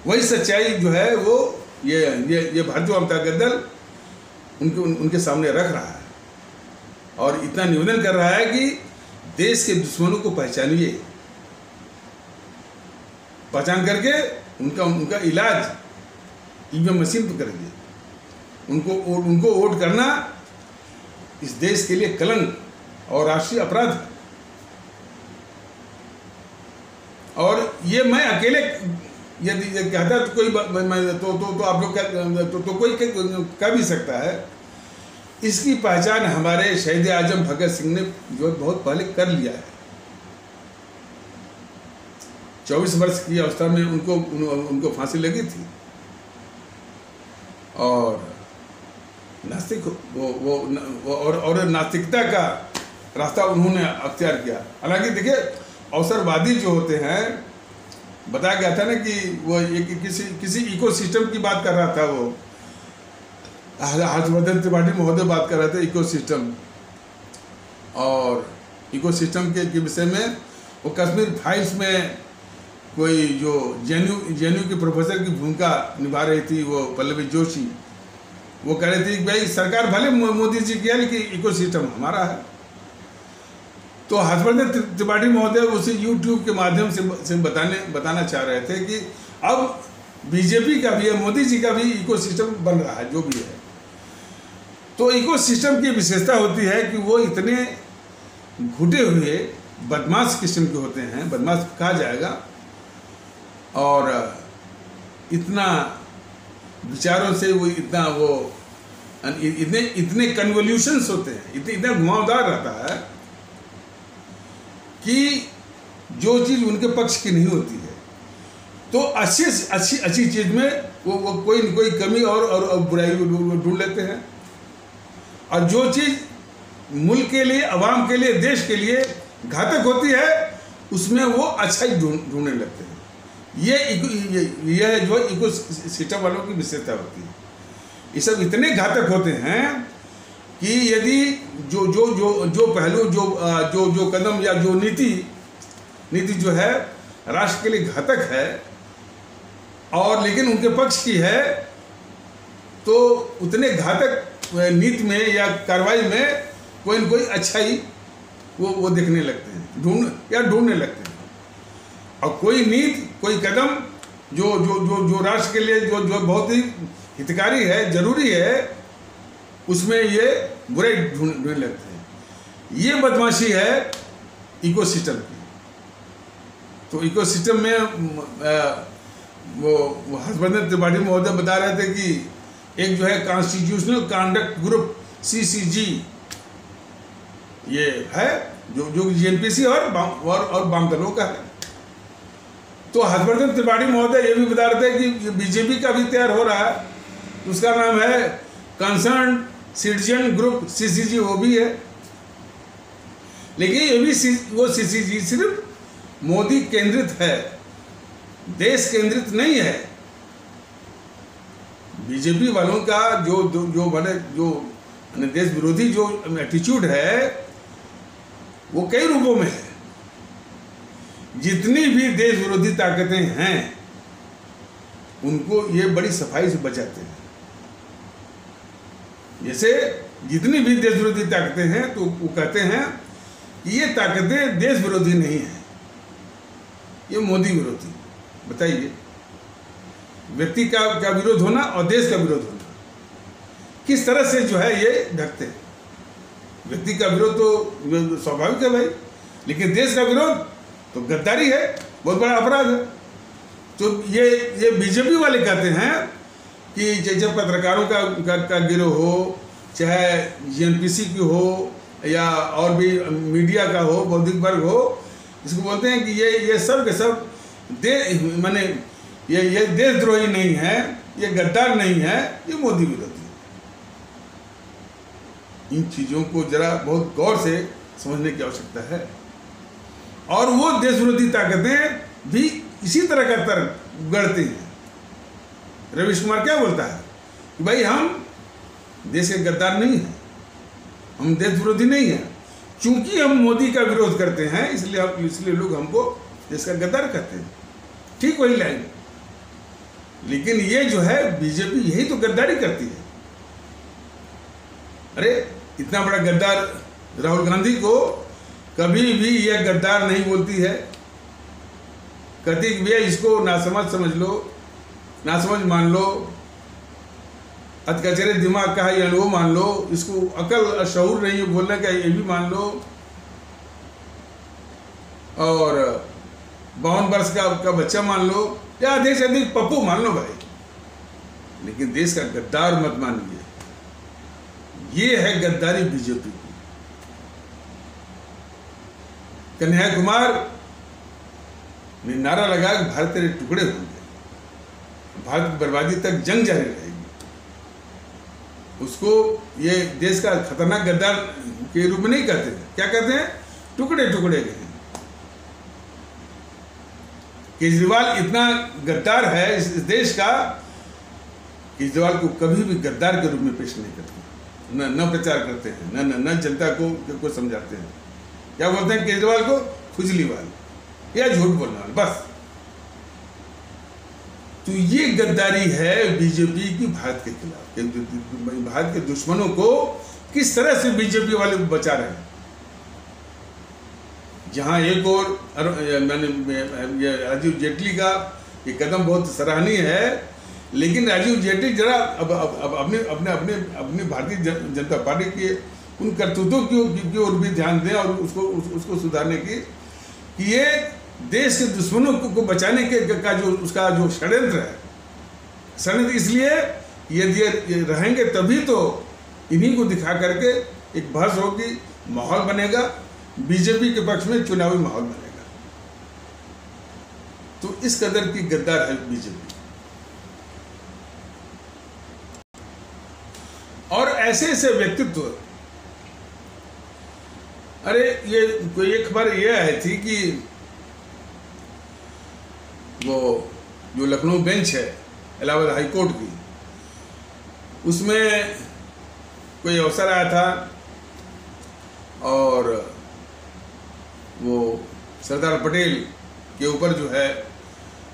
वही सच्चाई जो है वो ये भारतीय जनता दल उनके सामने रख रहा है और इतना निवेदन कर रहा है कि देश के दुश्मनों को पहचानिए, पहचान करके उनका इलाज ईवीएम मशीन पर करेंगे। उनको वोट करना इस देश के लिए कलंक और राष्ट्रीय अपराध है। और ये मैं अकेले यदि ये कहता तो कोई तो आप लोग तो कोई कह भी सकता है। इसकी पहचान हमारे शहीद आजम भगत सिंह ने जो बहुत पहले कर लिया है। 24 वर्ष की अवस्था में उनको फांसी लगी थी और नास्तिक और नास्तिकता का रास्ता उन्होंने अख्तियार किया। हालांकि देखिए अवसरवादी जो होते हैं, बताया गया था ना कि वो किसी इकोसिस्टम की बात कर रहा था, वो हर्षवर्धन त्रिपाठी महोदय बात कर रहे थे इकोसिस्टम, और इकोसिस्टम के विषय में वो कश्मीर फाइल्स में कोई जो जेएनयू के प्रोफेसर की भूमिका निभा रही थी, वो पल्लवी जोशी, वो कह रही थी कि भाई सरकार भले मोदी जी किया लेकिन इकोसिस्टम हमारा है। तो हर्षवर्धन त्रिपाठी महोदय उसे यूट्यूब के माध्यम से बताना चाह रहे थे कि अब बीजेपी का भी है, मोदी जी का भी इकोसिस्टम बन रहा है जो भी है। तो इकोसिस्टम की विशेषता होती है कि वो इतने घुटे हुए बदमाश किस्म के होते हैं, बदमाश कहा जाएगा, और इतना विचारों से वो इतने कन्वोल्यूशंस होते हैं, इतना घुमावदार रहता है कि जो चीज़ उनके पक्ष की नहीं होती है तो अच्छी चीज़ में वो कोई कमी और बुराई ढूंढ लेते हैं, और जो चीज़ मुल्क के लिए, अवाम के लिए, देश के लिए घातक होती है उसमें वो अच्छाई ढूंढने लगते हैं। ये जो इकोसिस्टम वालों की विशेषता होती है। ये सब इतने घातक होते हैं कि यदि जो पहलू जो कदम या जो नीति जो है राष्ट्र के लिए घातक है और लेकिन उनके पक्ष की है, तो उतने घातक नीति में या कार्रवाई में कोई न कोई अच्छाई वो देखने लगते हैं, ढूंढने लगते हैं। और कोई नीति, कोई कदम जो राष्ट्र के लिए जो बहुत ही हितकारी है, जरूरी है, उसमें ये बुराई ढूंढने लगते हैं। ये बदमाशी है इकोसिस्टम की। तो इकोसिस्टम में वो हर्षवर्धन त्रिपाठी महोदय बता रहे थे कि एक जो है कॉन्स्टिट्यूशनल कंडक्ट ग्रुप CCG ये है जो JNPC और वाम दलों का है। तो हर्षवर्धन त्रिपाठी महोदय ये भी बता रहे थे कि बीजेपी का भी तैयार हो रहा है, उसका नाम है कंसर्न सिटीजन ग्रुप CCG, वो भी है। लेकिन ये भी वो CCG सिर्फ मोदी केंद्रित है, देश केंद्रित नहीं है। बीजेपी वालों का जो देश विरोधी जो एटीट्यूड है वो कई रूपों में है। जितनी भी देश विरोधी ताकतें हैं उनको ये बड़ी सफाई से बचाते हैं। जैसे जितनी भी देश विरोधी ताकतें हैं तो वो कहते हैं कि ये ताकतें देश विरोधी नहीं है, ये मोदी विरोधी। बताइए, व्यक्ति का विरोध होना और देश का विरोध होना किस तरह से जो है ये ढकते हैं। व्यक्ति का विरोध तो स्वाभाविक है भाई, लेकिन देश का विरोध तो गद्दारी है, बहुत बड़ा अपराध है। तो ये बीजेपी वाले कहते हैं कि चाहे पत्रकारों का गिरोह हो, चाहे JNPC की हो, या और भी मीडिया का हो, बौद्धिक वर्ग हो, इसको बोलते हैं कि ये सब के सब माने ये देशद्रोही नहीं है, ये गद्दार नहीं है, ये मोदी विरोधी। इन चीज़ों को जरा बहुत गौर से समझने की आवश्यकता है। और वो देश विरोधी ताकतें भी इसी तरह का तर्क गढ़ती हैं। रवीश कुमार क्या बोलता है कि भाई हम देश के गद्दार नहीं हैं, हम देश विरोधी नहीं हैं, चूंकि हम मोदी का विरोध करते हैं इसलिए लोग हमको देश का गद्दार कहते हैं। ठीक वही लाइन। लेकिन ये जो है बीजेपी यही तो गद्दारी करती है। अरे इतना बड़ा गद्दार राहुल गांधी को कभी भी यह गद्दार नहीं बोलती है। कहती कि भैया इसको नासमझ समझ लो, नासमझ मान लो, अतकचरे दिमाग का है या वो मान लो, इसको अकल शऊर नहीं बोलने का ये भी मान लो, और 52 वर्ष का बच्चा मान लो, या अधिक से अधिक पप्पू मान लो भाई, लेकिन देश का गद्दार मत मानिए। ये है गद्दारी बीजेपी की। कन्हैया कुमार ने नारा लगाया कि भारत तेरे टुकड़े होंगे, भारत की बर्बादी तक जंग जारी रहेगी। उसको ये देश का खतरनाक गद्दार के रूप में नहीं कहते हैं, क्या कहते हैं? टुकड़े टुकड़े के हैं। केजरीवाल इतना गद्दार है इस देश का, केजरीवाल को कभी भी गद्दार के रूप में पेश नहीं करते, न प्रचार करते हैं, न जनता को समझाते हैं। क्या बोलते हैं केजरीवाल को? खुजलीवाल या झूठ बोलने वाले, बस। तो ये गद्दारी है बीजेपी की भारत के खिलाफ। भारत के दुश्मनों को किस तरह से बीजेपी वाले बचा रहे हैं। जहां एक और मैंने राजीव जेटली का ये कदम बहुत सराहनीय है, लेकिन राजीव जेटली जरा अब अपने भारतीय जनता पार्टी के उन करतूतों की ओर भी ध्यान दें और उसको सुधारने की, कि ये देश के दुश्मनों को बचाने का उसका जो षड्यंत्र है, षड्यंत्र इसलिए यदि रहेंगे तभी तो इन्हीं को दिखा करके एक बहस होगी, माहौल बनेगा, बीजेपी के पक्ष में चुनावी माहौल बनेगा। तो इस कदर की गद्दार है बीजेपी। और ऐसे ऐसे व्यक्तित्व, अरे ये कोई एक खबर ये आई थी कि वो जो लखनऊ बेंच है इलाहाबाद हाई कोर्ट की, उसमें कोई अवसर आया था और वो सरदार पटेल के ऊपर जो है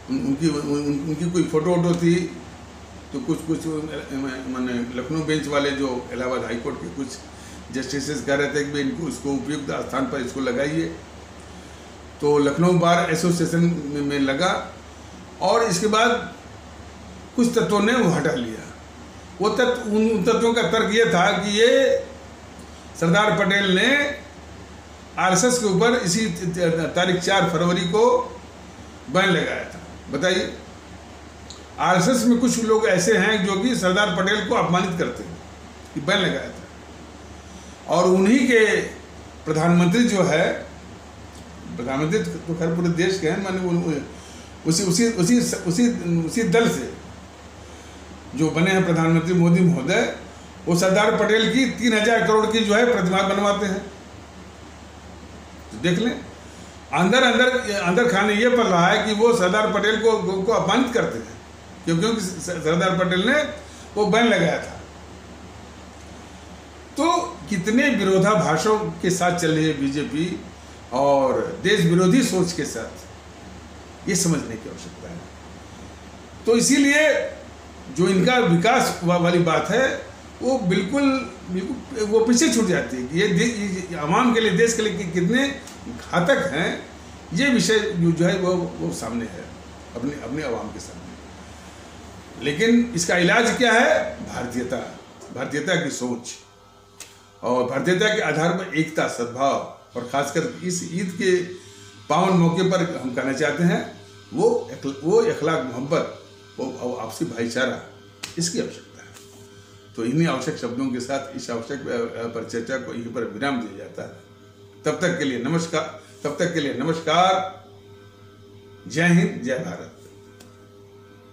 उनकी कोई फोटो वोटो थी, तो कुछ मैंने लखनऊ बेंच वाले जो इलाहाबाद हाई कोर्ट के कुछ जस्टिसेस कह रहे थे कि इनको इसको उपयुक्त स्थान पर इसको लगाइए। तो लखनऊ बार एसोसिएशन में लगा और इसके बाद कुछ तत्वों ने वो हटा लिया। वो उन तत्वों का तर्क ये था कि ये सरदार पटेल ने आरएसएस के ऊपर इसी तारीख 4 फरवरी को बैन लगाया था। बताइए, आरएसएस में कुछ लोग ऐसे हैं जो कि सरदार पटेल को अपमानित करते हैं कि बैन लगाया था, और उन्हीं के प्रधानमंत्री जो है, प्रधानमंत्री तो खैर पूरे देश के हैं, माने उसी दल से जो बने हैं प्रधानमंत्री मोदी महोदय, वो सरदार पटेल की 3000 करोड़ की जो है प्रतिमा बनवाते हैं। तो देख लें, अंदर खाने ये पड़ रहा है कि वो सरदार पटेल को अपमानित करते हैं क्योंकि सरदार पटेल ने वो बैन लगाया था। तो कितने विरोधाभासों के साथ चल रही है बीजेपी और देश विरोधी सोच के साथ, ये समझने की आवश्यकता है। तो इसीलिए जो इनका विकास वाली बात है वो बिल्कुल वो पीछे छूट जाती है कि ये आवाम के लिए, देश के लिए कितने घातक हैं, ये विषय जो है वो सामने है अपने आवाम के सामने। लेकिन इसका इलाज क्या है? भारतीयता की सोच और भारतीयता के आधार पर एकता, सद्भाव, और खासकर इस ईद के पावन मौके पर हम कहना चाहते हैं वो अखलाक, मोहब्बत, वो आपसी भाईचारा, इसकी आवश्यकता है। तो इन्हीं आवश्यक शब्दों के साथ इस आवश्यक पर चर्चा को यहीं पर विराम दिया जाता है। तब तक के लिए नमस्कार। जय हिंद, जय भारत।